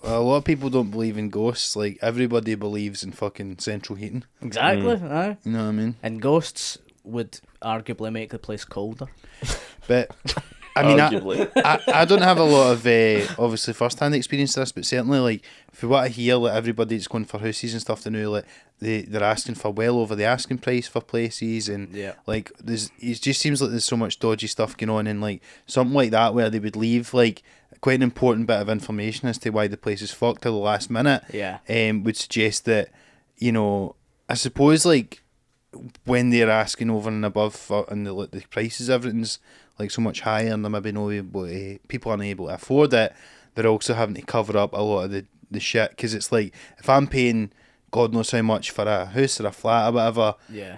A lot of people don't believe in ghosts. Like, everybody believes in fucking central heating. Exactly. Aye. You know what I mean? And ghosts would arguably make the place colder. But I mean, Arguably. I don't have a lot of obviously first-hand experience of this, but certainly, like, if you want to hear, like, everybody that's going for houses and stuff to know, like, they're asking for well over the asking price for places, and Yeah. like, it just seems like there's so much dodgy stuff going on, and like something like that where they would leave like quite an important bit of information as to why the place is fucked till the last minute. Yeah. Would suggest that, I suppose, like, when they're asking over and above and the prices, everything's like so much higher, and they're maybe not able to, people aren't able to afford it. they're also having to cover up a lot of the shit, because it's like, if I'm paying God knows how much for a house or a flat or whatever,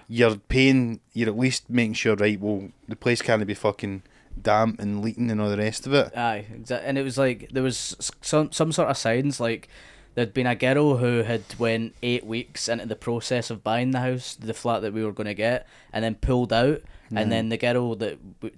you're at least making sure, right, well, the place can't be fucking damp and leaking and all the rest of it. Aye, exactly. And it was like, there was some sort of signs, like there'd been a girl who had went 8 weeks into the process of buying the house, the flat that we were going to get, and then pulled out. And then the girl that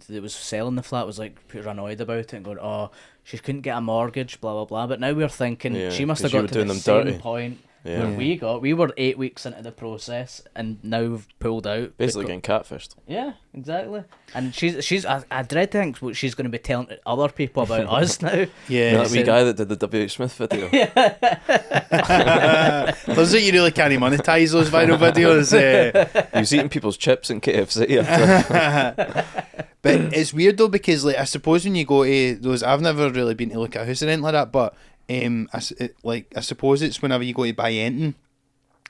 was selling the flat was like annoyed about it and going, oh, she couldn't get a mortgage, blah blah blah. But now we're thinking she must have got to the same point where we were 8 weeks into the process, and now we've pulled out. Basically getting catfished. Yeah, exactly. And she's I dread to think what she's going to be telling other people about us now. Yeah, that wee guy that did the W.H. Smith video. Does it? You really can't monetize those viral videos. He was eating people's chips in KFC after. But it's weird though, because like, I suppose when you go to those, I've never really been to look at a house or anything like that, but I suppose it's whenever you go to buy anything,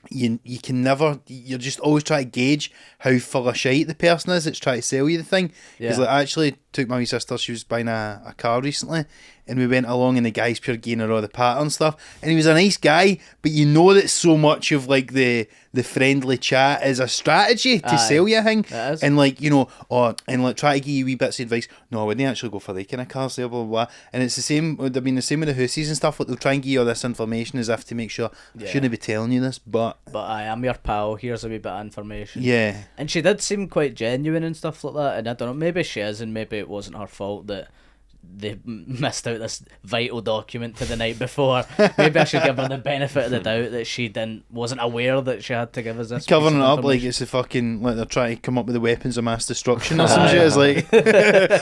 you can never, you're just always trying to gauge how full of shite the person is that's trying to sell you the thing. Because like, I actually took my wee sister, she was buying a car recently, and we went along and the guy's pure giving her all the pat and stuff, and he was a nice guy, but you know that so much of like the friendly chat is a strategy to sell you a thing, and like, you know, and like try to give you wee bits of advice. No, I wouldn't actually go for that kind of car sale, blah blah blah. And it's the same, would have been the same with the houses and stuff. Like, they'll try and give you all this information as if to make sure I shouldn't be telling you this, but I am your pal, here's a wee bit of information. Yeah. And she did seem quite genuine and stuff like that, and I don't know, maybe she is, and maybe it wasn't her fault that they missed out this vital document to the night before. Maybe I should give her the benefit of the doubt that she wasn't aware that she had to give us this. Covering it up like it's a fucking, like they're trying to come up with the weapons of mass destruction or some shit. It's like,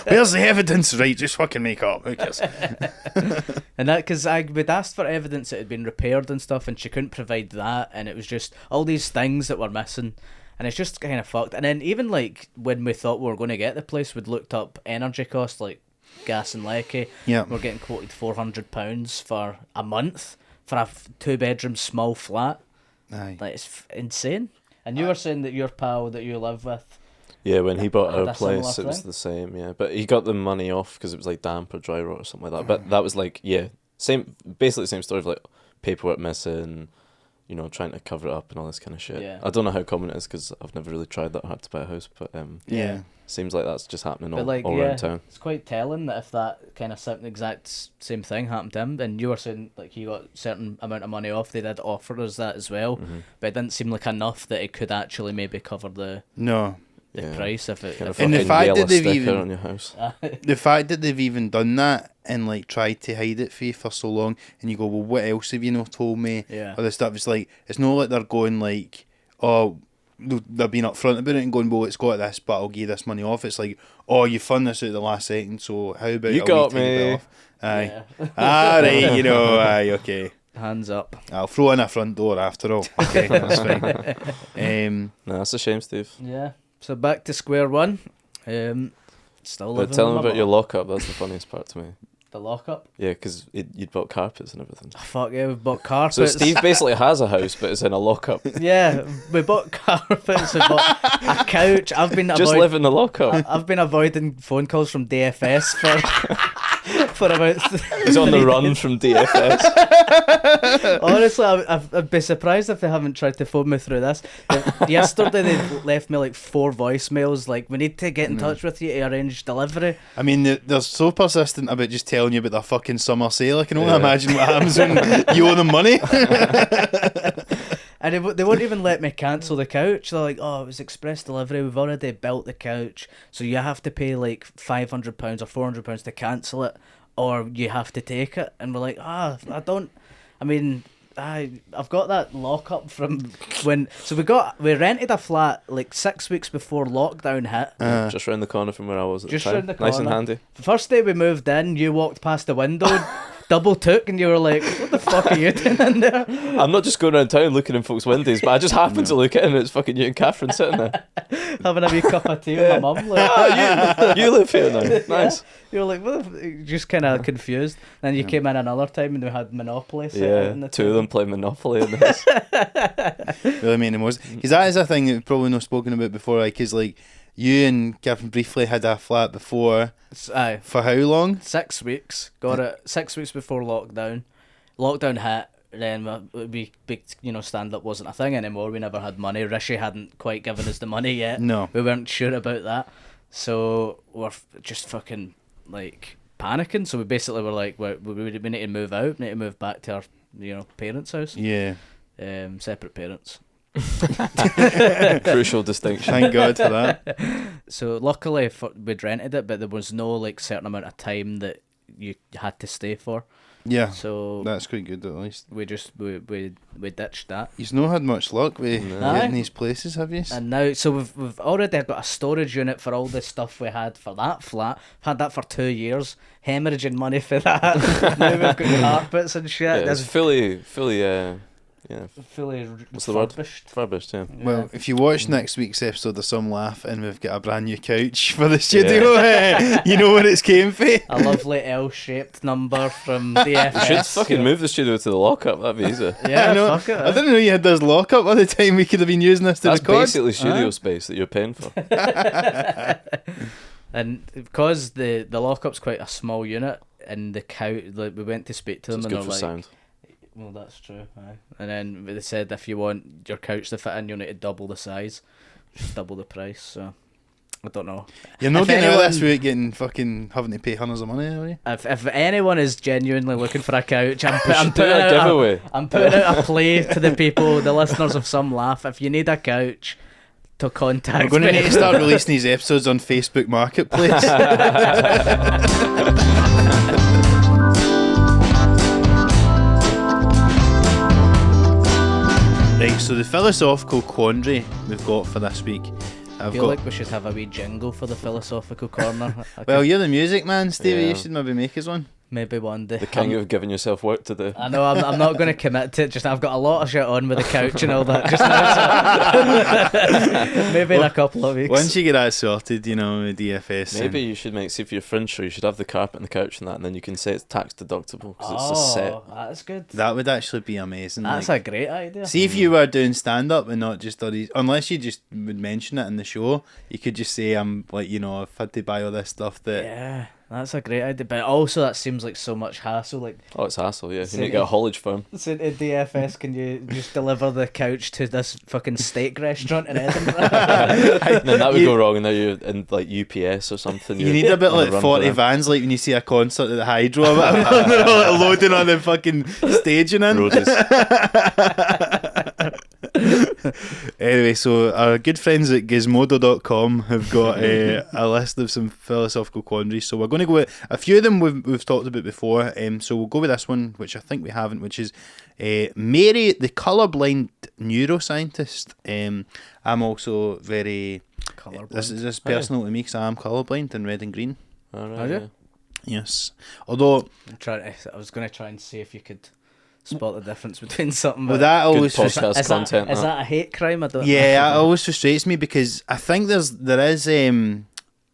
where's the evidence? Right, just fucking make up. Who cares? And that, because I would asked for evidence that had been repaired and stuff, and she couldn't provide that, and it was just all these things that were missing. And it's just kind of fucked. And then even like when we thought we were going to get the place, we'd looked up energy costs, like gas and lecky. Yeah, we're getting quoted £400 for a month for a 2-bedroom small flat. Aye, like it's insane. And you were saying that your pal that you live with, when he bought our place, it was the same. Yeah, but he got the money off because it was like damp or dry rot or something like that. But that was like basically the same story of like paperwork missing, you know, trying to cover it up and all this kind of shit. Yeah. I don't know how common it is because I've never really tried that hard to buy a house, but seems like that's just happening all around town. It's quite telling that if that kind of exact same thing happened to him, and you were saying like he got a certain amount of money off, they did offer us that as well, but it didn't seem like enough that it could actually maybe cover the price if it. And the fact that they've even on your house. The fact that they've even done that and like tried to hide it for you for so long, and you go, well, what else have you not told me? Yeah. Or the stuff. It's like, it's not like they're going like, oh, they're being upfront about it and going, well, it's got this, but I'll give you this money off. It's like, oh, you found this at the last second, so how about you got me? Aye. Yeah. Right, you know, aye, okay. Hands up. I'll throw in a front door after all. Okay, that's fine. No, that's a shame, Steve. Yeah. So back to square one. Still living. Tell them about your lockup. That's the funniest part to me. The lockup? Yeah, because you'd bought carpets and everything. Oh, fuck yeah, we've bought carpets. So Steve basically has a house, but it's in a lockup. Yeah, we bought carpets, we bought a couch. I've been just live in the lockup. I've been avoiding phone calls from DFS for about. He's on the run from DFS. Honestly, I'd be surprised if they haven't tried to phone me through this. Yesterday they left me like 4 voicemails. Like, we need to get in touch with you to arrange delivery. I mean, they're so persistent about just telling you about their fucking summer sale. I can only imagine what happens when you owe them money. And they won't even let me cancel the couch. They're like, oh, it was express delivery. We've already built the couch. So you have to pay like £500 or £400 to cancel it, or you have to take it. And we're like, I've got that lockup from when. So we rented a flat like 6 weeks before lockdown hit. Just round the corner from where I was at just the time. Round the corner. Nice and handy. The first day we moved in, you walked past the window, double took, and you were like, what the fuck are you doing in there? I'm not just going around town looking in folks' windows, but I just happened to look in and it's fucking you and Catherine sitting there. Having a wee cup of tea with my mum. Like, you live here now. Nice. Yeah. You were like, what just kind of confused. Then you came in another time and we had Monopoly. Yeah, 2 of them playing Monopoly in this. Really making the most. Because that is a thing that we've probably not spoken about before, because like, you and Gavin briefly had a flat before. Aye. For how long? 6 weeks. Got it 6 weeks before lockdown. Lockdown hit. Then we stand up wasn't a thing anymore. We never had money. Rishi hadn't quite given us the money yet. No. We weren't sure about that. So we're just fucking like panicking. So we basically were like, we need to move out. We need to move back to our parents' house. Yeah. Separate parents. Crucial distinction. Thank God for that. So luckily we'd rented it, but there was no like certain amount of time that you had to stay for. Yeah. So that's quite good at least. we ditched that. You've not had much luck with getting these places, have you? And now, so we've already got a storage unit for all the stuff we had for that flat. We've had that for 2 years, hemorrhaging money for that. Now we've got carpets and shit. Yeah, it's fully fully what's the word? refurbished. Yeah. Well, if you watch next week's episode of Some Laugh and we've got a brand new couch for the studio, you know where it's came from. A lovely L-shaped number from the FS. You should fucking move the studio to the lockup. That'd be easy. Yeah, I know. fuck it. I didn't know you had this lockup by the time we could have been using this to That's record. basically studio space that you're paying for. And because the lockup's quite a small unit, and the couch, like, we went to speak to them, It's and good they're for like, sound. well, that's true. Aye. And then they said if you want your couch to fit in, you'll need to double the size, just double the price. So I don't know. You're not If getting out of this anyone- without getting fucking having to pay hundreds of money, are you? If anyone is genuinely looking for a couch, I'm should do putting a giveaway. I'm putting out a plea to the people, the listeners of Some Laugh. If you need a couch, to contact We're going to me. need to start releasing these episodes on Facebook Marketplace. Right, so the philosophical quandary we've got for this week. I feel like we should have a wee jingle for the philosophical corner. Well, you're the music man, Stevie. Yeah. You should maybe make us one. Maybe one day. The king of giving yourself work to do. I know I'm not going to commit to it. Just I've got a lot of shit on with the couch and all that. Just now, so maybe in a couple of weeks. Once you get that sorted, with DFS. Maybe you should see for your fringe show, you should have the carpet and the couch and that, and then you can say it's tax deductible because it's a set. That's good. That would actually be amazing. That's a great idea. See if you were doing stand up and not just all these, unless you just would mention it in the show, you could just say I'm like, I've had to buy all this stuff that. Yeah, that's a great idea. But also that seems like so much hassle. Like, Oh, it's hassle, yeah. You So need to get a haulage firm. so in DFS, can you just deliver the couch to this fucking steak restaurant in Edinburgh? And then that would go wrong, and now you're in like UPS or something. You You're need a bit on the like run 40 for them. vans, like when you see a concert at the Hydro, they're all like loading on the fucking staging in. Roadies. Anyway, so our good friends at gizmodo.com have got a list of some philosophical quandaries. So we're going to go with a few of them we've talked about before. So we'll go with this one, which I think we haven't, which is Mary, the colourblind neuroscientist. I'm also very... Colourblind. This is personal to me because I am colourblind in red and green. All right, Are you? yeah. Yes. Although... I was going to try and see if you could spot the difference between something. Well, but- that Good always... podcast is content. That, is that a hate crime? I don't Yeah, it always frustrates me because I think there is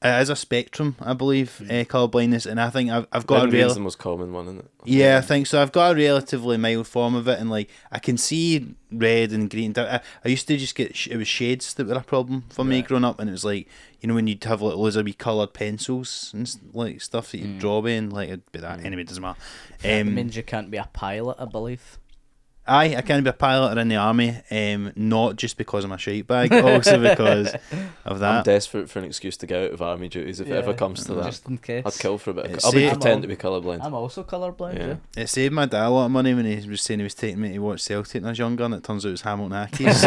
it is a spectrum, I believe, colourblindness, and I think I've got a Green's real... the most common one, isn't it? Yeah, I think so. I've got a relatively mild form of it, and like I can see red and green. I used to just get it was shades that were a problem for me Right. growing up, and it was like when you'd have like loads of wee coloured pencils and like stuff that you'd draw with, and like it'd be that. Anyway, it doesn't matter. It means you can't be a pilot, I believe. I can't be a pilot or in the army, not just because I'm a shite bag, also because of I'm that. desperate for an excuse to get out of army duties if it ever comes to that. Just in case. I'd kill for a bit. It's I'll be safe. pretend to be colourblind. I'm also colourblind, Yeah. yeah. It saved my dad a lot of money when he was saying he was taking me to watch Celtic when I was younger, and it turns out it was Hamilton Accies.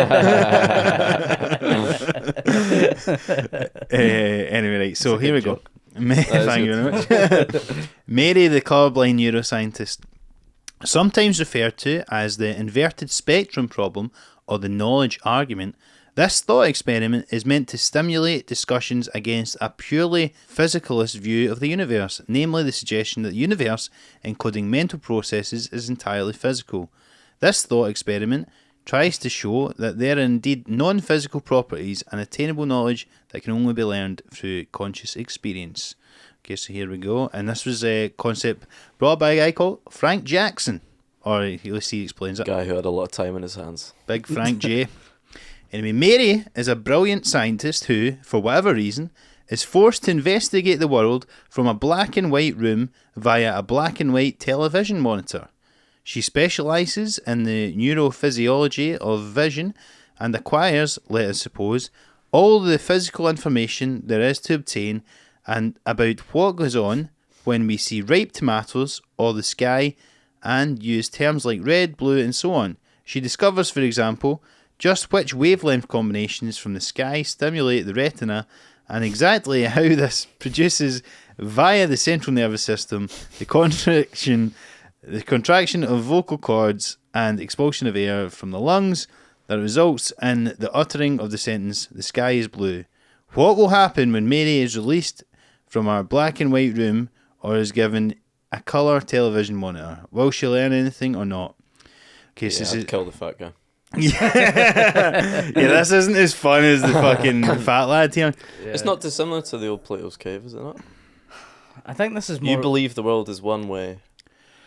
Anyway, right, so here we go. Thank you very much. Mary, the colourblind neuroscientist, sometimes referred to as the inverted spectrum problem or the knowledge argument, this thought experiment is meant to stimulate discussions against a purely physicalist view of the universe, namely the suggestion that the universe, including mental processes, is entirely physical. This thought experiment tries to show that there are indeed non-physical properties and attainable knowledge that can only be learned through conscious experience. Okay, so here we go. And this was a concept brought by a guy called Frank Jackson. Or at least he explains it. Guy who had a lot of time in his hands. Big Frank J. Anyway, Mary is a brilliant scientist who, for whatever reason, is forced to investigate the world from a black and white room via a black and white television monitor. She specialises in the neurophysiology of vision and acquires, let us suppose, all the physical information there is to obtain and about what goes on when we see ripe tomatoes or the sky, and use terms like red, blue and so on. She discovers, for example, just which wavelength combinations from the sky stimulate the retina and exactly how this produces, via the central nervous system, the contraction of vocal cords and expulsion of air from the lungs that results in the uttering of the sentence, "The sky is blue." What will happen when Mary is released from our black and white room or is given a colour television monitor? Will she learn anything or not? Okay, so I'd kill the fat guy. yeah, this isn't as fun as the fucking fat lad here. Yeah. It's not dissimilar to the old Plato's Cave, is it not? I think this is more. You believe the world is one way,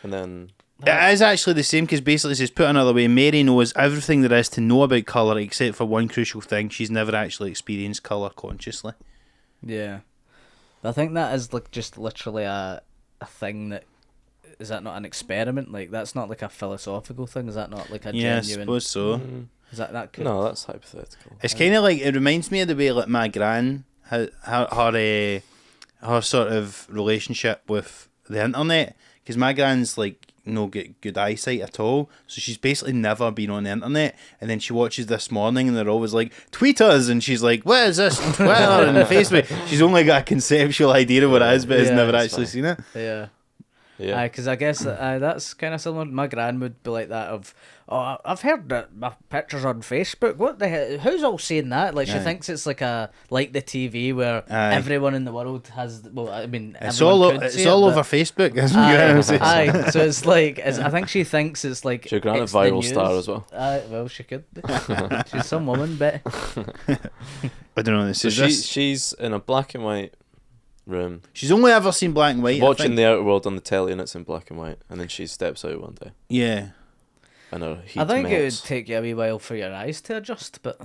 and then It is actually the same, because basically it says, put another way, Mary knows everything there is to know about colour except for one crucial thing: she's never actually experienced colour consciously. Yeah, I think that is like just literally a thing that. Is that not an experiment? Like, that's not like a philosophical thing? Is that not like a Yeah, I genuine... suppose so. Is that could... No, that's hypothetical. It's kind of like, it reminds me of the way like my gran, her sort of relationship with the internet, because my gran's like no good eyesight at all, so she's basically never been on the internet, and then she watches This Morning and they're always like, tweet us, and she's like, what is this, Twitter and Facebook? She's only got a conceptual idea of what it is, but has Yeah, never it's actually seen it. Yeah. Yeah. Because I guess that's kind of similar. My gran would be like that of, oh, I've heard that my picture's on Facebook. What the hell? Who's all saying that? Like, she thinks it's like the TV where everyone in the world has. Well, I mean, It's all over Facebook. That's what your gran says. Aye, so it's like I think she thinks it's like. Is your gran a it's the viral news. star as well? Well, she could be. She's some woman, but I don't know. This So is she's in a black and white room, she's only ever seen black and white. watching the outer world on the telly, and it's in black and white, and then she steps out one day, Yeah. and her heat I think it would melts. take you a wee while for your eyes to adjust. But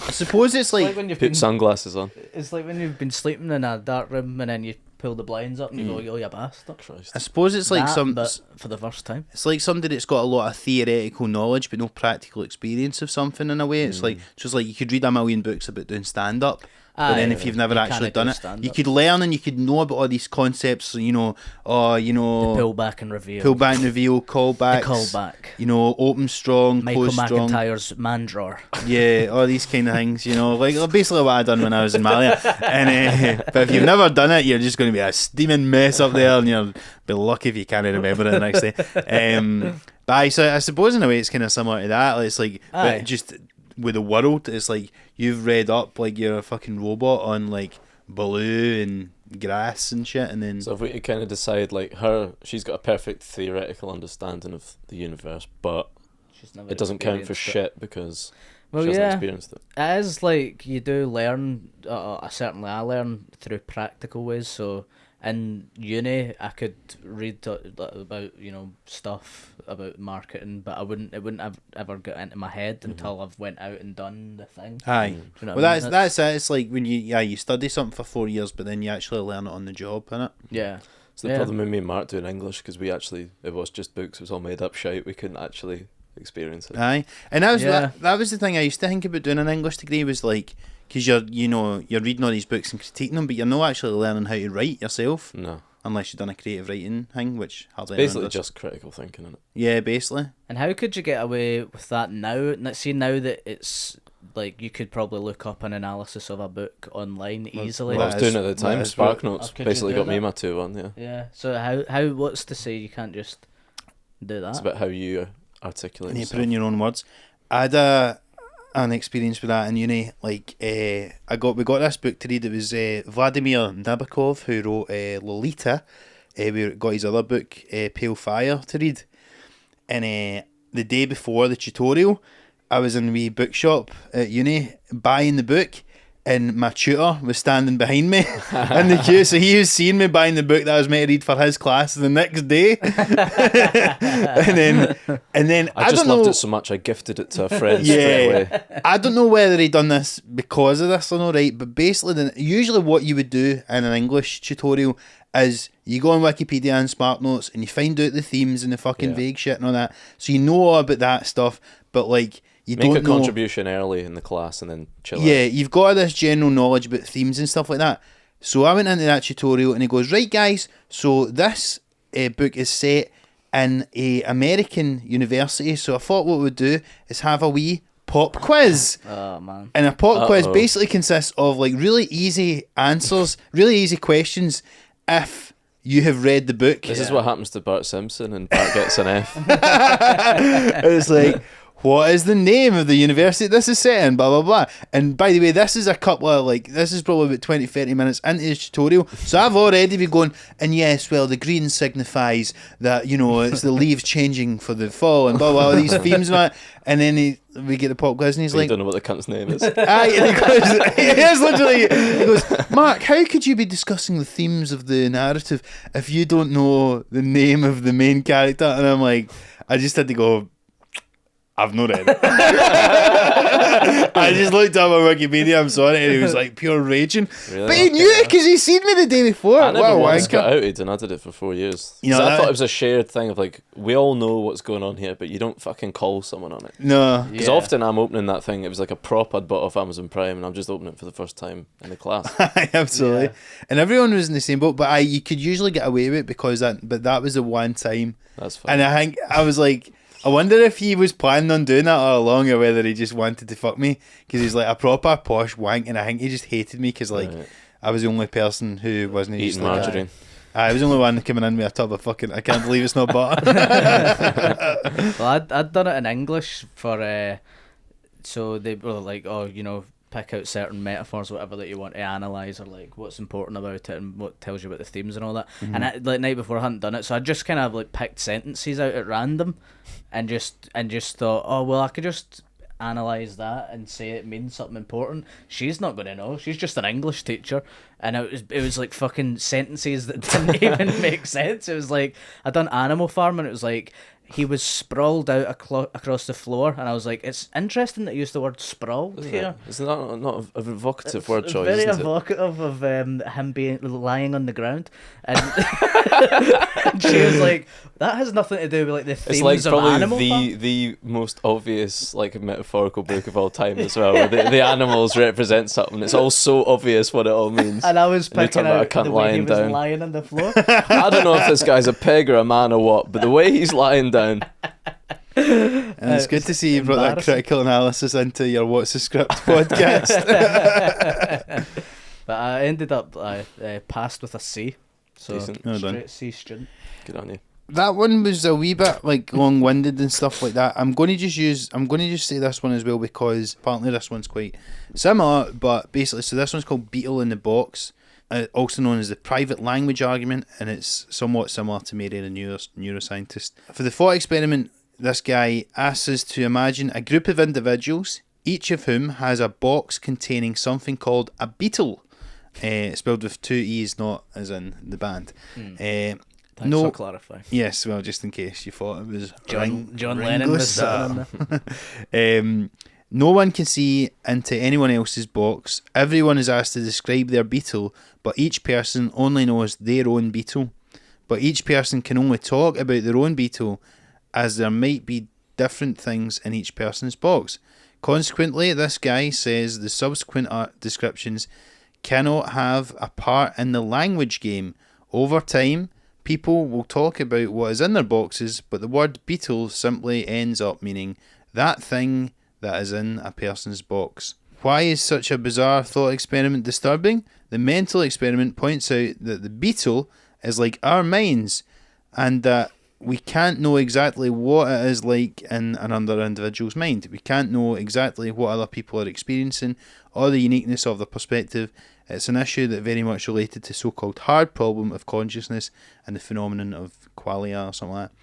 I suppose it's like when you've Put been, sunglasses on. it's like when you've been sleeping in a dark room and then you pull the blinds up and you go, "Oh, you bastard!" Christ. I suppose it's like but for the first time. it's like somebody that's got a lot of theoretical knowledge but no practical experience of something in a way. It's like just like you could read a million books about doing stand up. But then if you've never you actually can't done do it, stand-up. you could learn and you could know about all these concepts, Pull back and reveal. pull back and reveal, callbacks, The callback. Open strong, Michael close strong. McIntyre's man drawer. Yeah, all these kind of things, like basically what I done when I was in Malia. And but if you've never done it, you're just going to be a steaming mess up there, and you'll be lucky if you can't remember it the next day. But I suppose in a way it's kind of similar to that. Like, it's like, but just with the world, it's like you've read up like you're a fucking robot on like Baloo and grass and shit, and then So if we could kind of decide, like, she's got a perfect theoretical understanding of the universe, but She's never it doesn't count for experienced it. shit because Well, she hasn't yeah. experienced it. It is like you do learn. Certainly, I learn through practical ways. So in uni, I could read about stuff about marketing, but it wouldn't have ever got into my head until I've went out and done the thing. aye. Do you know Well, what I mean? that's it. It's like when you study something for 4 years, but then you actually learn it on the job, innit? Yeah. It's the problem with me and Mark doing English, because it was just books, it was all made up shit, we couldn't actually experience it. Aye, and that was Yeah. that was the thing I used to think about doing an English degree, was like, because you're reading all these books and critiquing them, but you're not actually learning how to write yourself, No. unless you've done a creative writing thing, which hardly Basically anyone does. just critical thinking, isn't it? Yeah, basically. And how could you get away with that now? See, now that it's like you could probably look up an analysis of a book online easily. Well, I was doing it at the time. that is Spark what- Notes Oh, could you basically do got me that? my 2-1, yeah. Yeah. So how what's to say you can't just do that? It's about how you articulate You yourself. put in your own words. I had an experience with that in uni. Like, we got this book to read. It was Vladimir Nabokov, who wrote Lolita. We got his other book, Pale Fire, to read. And the day before the tutorial, I was in a wee bookshop at uni buying the book, and my tutor was standing behind me in the queue, so he was seeing me buying the book that I was meant to read for his class the next day. and then I just don't loved know, it so much I gifted it to a friend straight away. I don't know whether he done this because of this or not, right? But basically, usually what you would do in an English tutorial is you go on Wikipedia and SmartNotes and you find out the themes and the fucking vague shit and all that. So you know all about that stuff, but like you Make don't a know. contribution early in the class and then chill Yeah, out. you've got this general knowledge about themes and stuff like that. So I went into that tutorial and he goes, right guys, so this book is set in a American university. So I thought what we'd do is have a wee pop quiz. Oh man. And a pop quiz basically consists of like really easy answers, really easy questions if you have read the book. This is what happens to Bart Simpson and Bart gets an F. It was like, what is the name of the university this is set in? Blah, blah, blah. And by the way, this is a couple of, like, this is probably about 20, 30 minutes into the tutorial. So I've already been going, and yes, well, the green signifies that, you know, it's the leaves changing for the fall and blah, blah, blah, these themes and that. And then we get the pop quiz and he's You like, don't know what the cunt's name is. aye, and he is literally, he goes, Mark, how could you be discussing the themes of the narrative if you don't know the name of the main character? And I'm like, I just had to go, I've not read it. I just looked up on Wikipedia, I'm sorry, and he was like pure raging. Really? But he knew it because he'd seen me the day before. I never What a once wanker. got outed and I did it for 4 years. You know, 'Cause I that- thought it was a shared thing of like, we all know what's going on here, but you don't fucking call someone on it. No. Because often I'm opening that thing, it was like a prop I'd bought off Amazon Prime and I'm just opening it for the first time in the class. Absolutely. Yeah. And everyone was in the same boat, but you could usually get away with it because that was the one time. That's fine. And I think, I was like, I wonder if he was planning on doing that all along or whether he just wanted to fuck me because he's like a proper posh wank and I think he just hated me because like Right. I was the only person who wasn't Eating like, margarine. I was the only one coming in with a tub of fucking, I can't believe it's not butter. Well, I'd done it in English for, so they were like, oh, you know, pick out certain metaphors, whatever that you want to analyse or like what's important about it and what tells you about the themes and all that. And like night before I hadn't done it, so I just kind of like picked sentences out at random, and just thought, oh well, I could just analyse that and say it means something important. She's not going to know. She's just an English teacher, and it was like fucking sentences that didn't even make sense. It was like I done Animal Farm, and it was like he was sprawled out across the floor, and I was like, it's interesting that you used the word sprawled here. Isn't that not a evocative word choice? Very Isn't it? evocative of him being lying on the ground, and, and she was like, "That has nothing to do with like the themes It's like of probably Animal Farm." the most obvious like metaphorical book of all time as well. Where the animals represent something. It's all so obvious what it all means. And I was And you're picking talking about a out cunt the way he lying was down. lying on the floor. I don't know if this guy's a pig or a man or what, but the way he's lying down. And it's good to see you brought that embarrassing. critical analysis into your What's the Script podcast. But I ended up passed with a C, so Decent. Well done. straight C student. Good on you. That one was a wee bit like long-winded and stuff like that. I'm going to just say this one as well because apparently this one's quite similar, but basically, so this one's called Beetle in the Box, also known as the private language argument, and it's somewhat similar to Mary, the neuroscientist. For the thought experiment, this guy asks us to imagine a group of individuals, each of whom has a box containing something called a beetle, spelled with 2 E's, not as in the band. Thanks No- for clarifying. Yes, well, just in case you thought it was John Lennon was sitting on there. No one can see into anyone else's box. Everyone is asked to describe their beetle, but each person only knows their own beetle. But each person can only talk about their own beetle, as there might be different things in each person's box. Consequently, this guy says the subsequent descriptions cannot have a part in the language game. Over time, people will talk about what is in their boxes, but the word beetle simply ends up meaning that thing that is in a person's box. Why is such a bizarre thought experiment disturbing? The mental experiment points out that the beetle is like our minds, and that we can't know exactly what it is like in another individual's mind. We can't know exactly what other people are experiencing or the uniqueness of their perspective. It's an issue that very much related to so-called hard problem of consciousness and the phenomenon of qualia or something like that.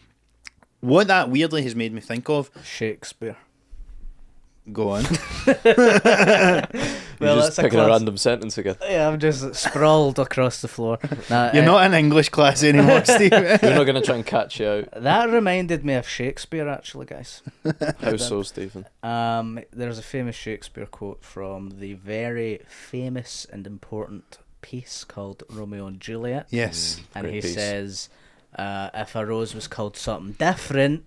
What that weirdly has made me think of, Shakespeare. go on. You're just that's a picking a class. random sentence again. Yeah, I'm just sprawled across the floor. Nah, You're not in English class anymore, Steve. We're not going to try and catch you out. That reminded me of Shakespeare, actually, guys. How so, Stephen? There's a famous Shakespeare quote from the very famous and important piece called Romeo and Juliet. Yes. And Great he piece. says, if a rose was called something different,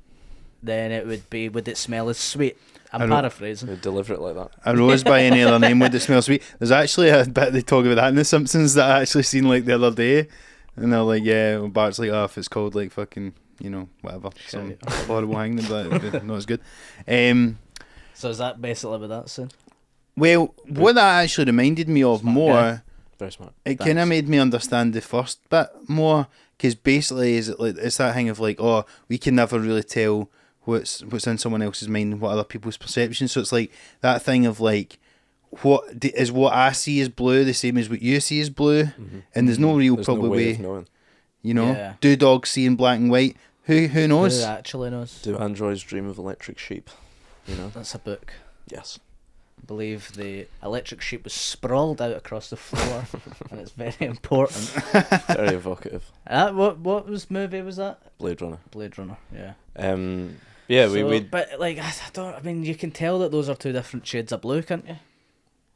then it would be, would it smell as sweet? I'm paraphrasing. They deliver it like that. A rose by any other name would it smell sweet. There's actually a bit they talk about that in The Simpsons that I actually seen like the other day, and they're like, yeah, well, Bart's like, oh, if it's called like fucking, you know, whatever, some horrible thing, then that'd be not as good. So is that basically what that's saying? Well, what that actually reminded me of more, guy. Very smart. it kind of made me understand the first bit more, because basically is it like it's that thing of like, oh, we can never really tell what's in someone else's mind and what other people's perceptions. So it's like that thing of like, is what I see as blue the same as what you see as blue? And there's no real There's probably no way way, of knowing. you know. Yeah. Do dogs see in black and white? Who knows? Who actually knows? Do androids dream of electric sheep? You know? That's a book. Yes. I believe the electric sheep was sprawled out across the floor, and it's very important. Very evocative. What movie was that? Blade Runner. Blade Runner. Yeah. Yeah, So, we But like, I mean, you can tell that those are two different shades of blue, can't you?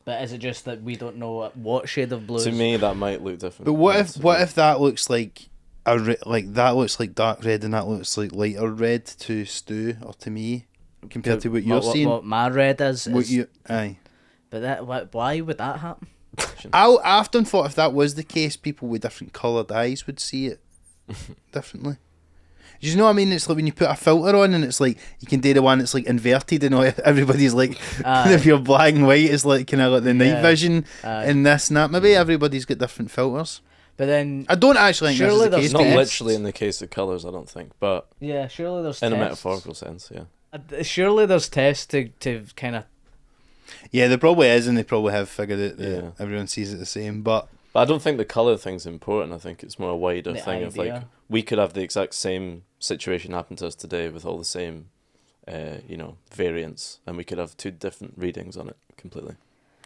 But is it just that we don't know what shade of blue? to me that might look different. But what if that looks like that looks like dark red and that looks like lighter red to Stu or to me compared to what you're seeing? What my red is. Aye. But why would that happen? I often thought if that was the case, people with different coloured eyes would see it differently. Do you know what I mean? It's like when you put a filter on and it's like you can do the one that's like inverted and everybody's like, if you're black and white, it's like kind of like the night vision and this and that. Maybe everybody's got different filters. But then I don't actually think surely this is the there's case. Not tests. literally in the case of colours, I don't think, but yeah, surely there's in a tests. metaphorical sense, yeah. Surely there's tests to kind of. Yeah, there probably is, and they probably have figured out that Yeah. everyone sees it the same. But I don't think the colour thing's important. I think it's more a wider The thing of like idea. we could have the exact same situation happen to us today with all the same, variants, and we could have two different readings on it completely.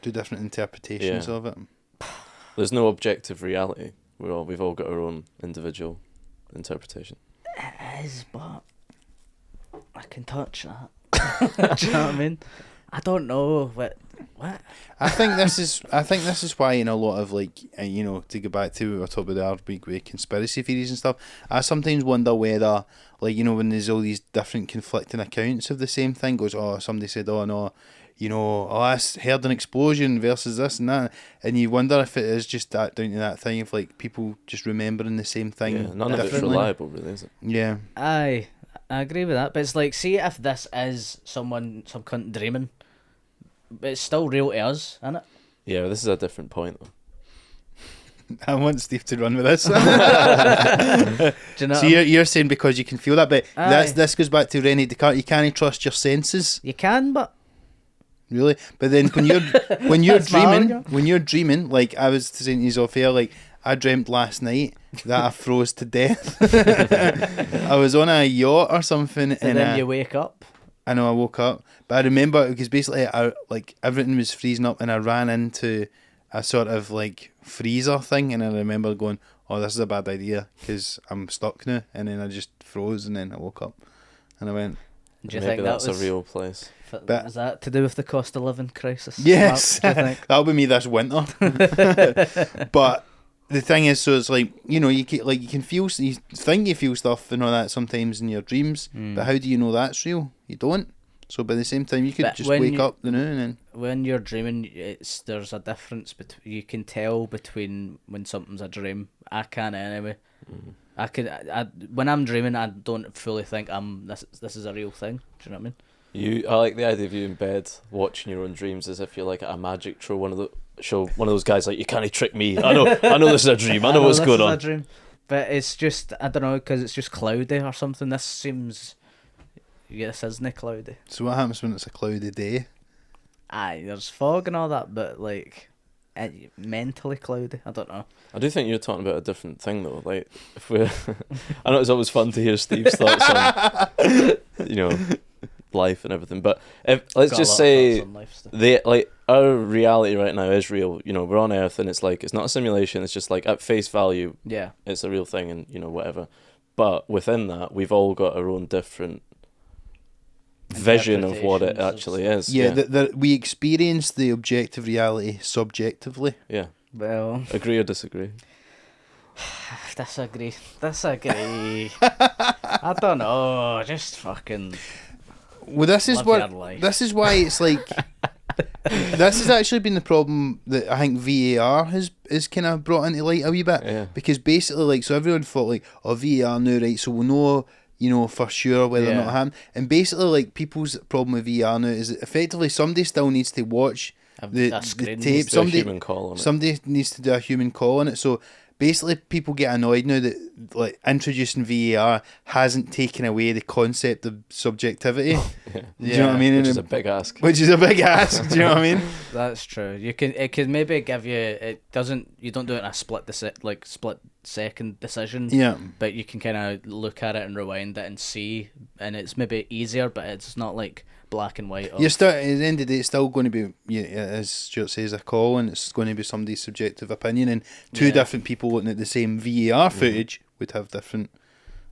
two different interpretations Yeah. of it. There's no objective reality. We've all got our own individual interpretation. It is, but I can touch that. Do you know what I mean? I don't know what. I think this is why in a lot of like to go back to what we were talking about the other week with conspiracy theories and stuff, I sometimes wonder whether like when there's all these different conflicting accounts of the same thing, goes, oh, somebody said, oh no, I heard an explosion versus this and that, and you wonder if it is just that down to that thing of like people just remembering the same thing. Yeah, none of it's differently. reliable, really, is it? Yeah. I agree with that, but it's like, see if this is some cunt dreaming, but it's still real to us, isn't it? Yeah, this is a different point though. I want Steve to run with this. Do you know? So you're saying because you can feel that, but Aye. this goes back to René Descartes. You can't trust your senses, You can, but really. But then when you're That's my dreaming, like I was saying to you off air, like I dreamt last night that I froze to death. I was on a yacht or something, so and then you wake up. I know I woke up, but I remember because basically everything was freezing up, and I ran into a sort of like freezer thing, and I remember going, "Oh, this is a bad idea because I'm stuck now," and then I just froze, and then I woke up, and I went, Do you Maybe think that that's was a real place. But- is that to do with the cost of living crisis? "Yes, Mark, do you think? that'll be me this winter." But the thing is, so it's like you can feel, you think you feel stuff and all that sometimes in your dreams, but how do you know that's real? You don't. So by the same time, you could But just when wake you- up the noon and then When you're dreaming, there's a difference between, you can tell between when something's a dream. I can anyway. I when I'm dreaming, I don't fully think this is a real thing. Do you know what I mean? I like the idea of you in bed watching your own dreams as if you're like at a magic show. One of those guys like, you can't trick me. I know this is a dream. I know what's this going is on. a dream. But it's just, I don't know, because it's just cloudy or something. This seems, this isn't cloudy. So what happens when it's a cloudy day? Aye, there's fog and all that, but like mentally cloudy. I don't know. I do think you're talking about a different thing though. Like if we're, I know it's always fun to hear Steve's thoughts on, life and everything. But if let's Got a just lot of say thoughts on life stuff. they like our reality right now is real. You know, we're on Earth, and it's like it's not a simulation. It's just like at face value, Yeah. it's a real thing, and you know whatever. But within that, we've all got our own different vision of what it actually is. Yeah, we experience the objective reality subjectively. Yeah. Well, Agree or disagree? disagree. I don't know. Just fucking. Well, this is live what. your life. This is why it's like. This has actually been the problem that I think VAR is kind of brought into light a wee bit. Yeah. Because basically, like, so everyone thought like, oh, VAR now, right? So we'll know, you know, for sure whether or not it happened. And basically, like, people's problem with VAR now is that effectively somebody still needs to watch the tape. Somebody needs to do a human call on it. So basically, people get annoyed now that like introducing VAR hasn't taken away the concept of subjectivity. Yeah. Do you know what I mean? Which is a big ask. Which is a big ask. Do you know what I mean? That's true. It could maybe give you. It doesn't. You don't do it in a split second decision. Yeah. But you can kind of look at it and rewind it and see, and it's maybe easier, but it's not like black and white. You're still, at the end of the day, it's still going to be, as Stuart says, a call, and it's going to be somebody's subjective opinion, and two different people looking at the same VAR footage would have different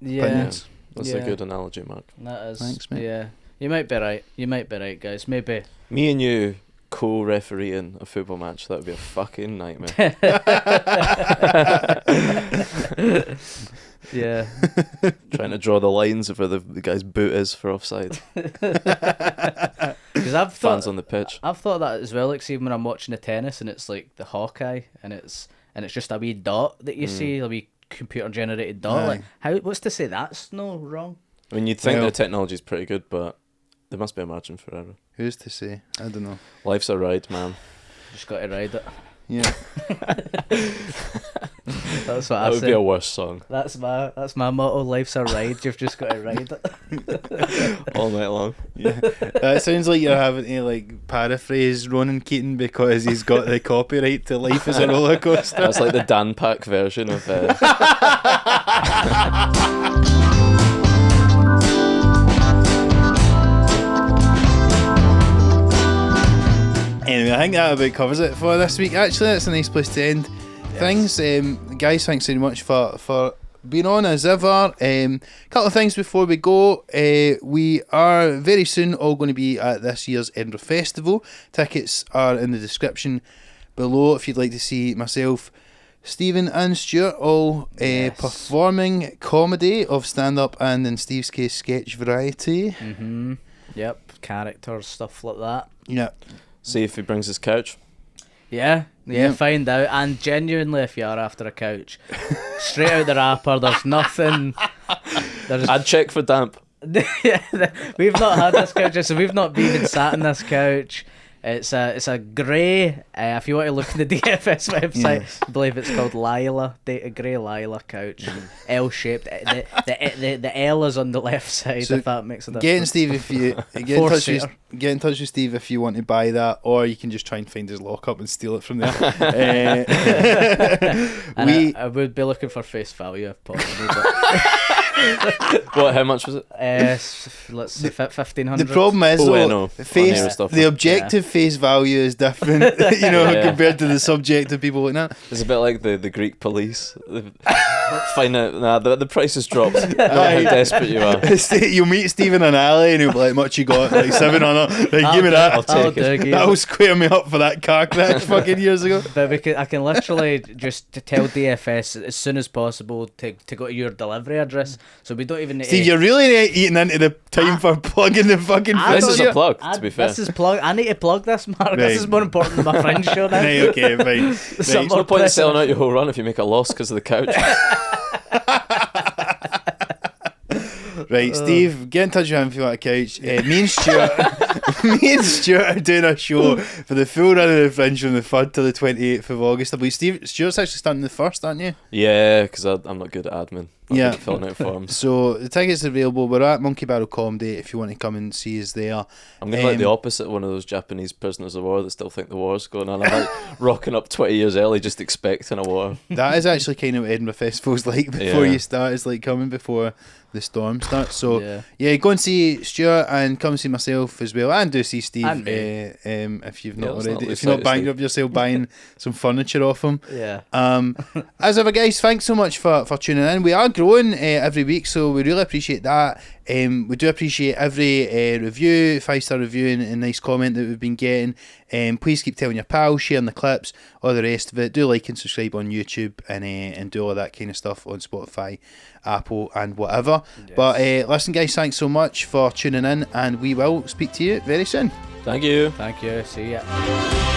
opinions. That's a good analogy, Mark. That is. Thanks, mate. Yeah, you might be right. You might be right, guys. Maybe. Me and you co-refereeing a football match, that would be a fucking nightmare. Yeah. Trying to draw the lines of where the guy's boot is for offside. Because I've thought Fans on the pitch. I've thought that as well. Like, see, when I'm watching the tennis and it's like the Hawkeye and it's just a wee dot that you see, a wee computer generated dot. Aye. Like, what's to say that's no wrong? I mean, you'd think Well- the technology's pretty good, but there must be a margin for error. Who's to say? I don't know. Life's a ride, man. Just got to ride it. Yeah. That's what That I would say. be a worse song. That's my motto. Life's a ride. You've just got to ride it. All night long. Yeah. That sounds like you're having to like paraphrase Ronan Keating because he's got the copyright to Life is a Roller Coaster. That's like the Dan Pack version of... Anyway, I think that about covers it for this week. Actually, that's a nice place to end things. Guys, thanks very much for being on as ever. Couple of things before we go. We are very soon all going to be at this year's Edinburgh Festival. Tickets are in the description below if you'd like to see myself, Stephen and Stuart all performing comedy of stand-up and, in Steve's case, sketch variety. Mm-hmm. Yep. Characters, stuff like that. Yeah. See if he brings his couch. Yeah, find out. And genuinely, if you are after a couch, straight out the wrapper, there's nothing. I'd check for damp. We've not had this couch, so we've not even sat in this couch. It's a grey. If you want to look at the DFS website, I believe it's called Lila, a grey Lila couch, L-shaped. The L is on the left side. So if that makes a difference. Get in touch with Steve if you want to buy that, or you can just try and find his lockup and steal it from there. I would be looking for face value if possible. What? How much was it? Let's say 1,500. The problem is the objective face value is different, compared to the subjective people looking at. It's a bit like the Greek police. Find out, the price has dropped. Not how desperate you are. You'll meet Steve in an alley and he'll be like, much you got? Like 700. Like, give me that. I'll take it. That'll square me up for that car crash fucking years ago. But I can literally just tell DFS as soon as possible to go to your delivery address. So we don't even need Steve, you're really eating into the time for plugging the fucking This is a plug, to be fair. This is plug. I need to plug this, Mark. Right. This is more important than my Fringe show now. Right, okay, fine. There's There's no point in selling out your whole run if you make a loss because of the couch. Right, Steve, get in touch with him if you want a couch. Me and Stuart are doing a show for the full run of the Fringe from the 3rd to the 28th of August. I believe Stuart's actually starting the 1st, aren't you? Yeah, because I'm not good at admin. I'm good at filling out forms. So the tickets are available. We're at Monkey Barrel Comedy if you want to come and see us there. I'm going to like the opposite, one of those Japanese prisoners of war that still think the war's going on. I'm like rocking up 20 years early just expecting a war. That is actually kind of what Edinburgh Festival's like before you start. It's like coming before the storm starts. So yeah, go and see Stuart and come and see myself as well. well. And do see Steve And me. if you've not let's not already. lose If you're not sight of bankrupt yourself buying some furniture off him. Yeah. As ever, guys, thanks so much for tuning in. We are growing every week, so we really appreciate that. We do appreciate every review, 5-star review, and nice comment that we've been getting. Please keep telling your pals, sharing the clips, all the rest of it. Do like and subscribe on YouTube and do all that kind of stuff on Spotify, Apple, and whatever. Yes. But listen, guys, thanks so much for tuning in, and we will speak to you very soon. Thank you. Thank you. See ya.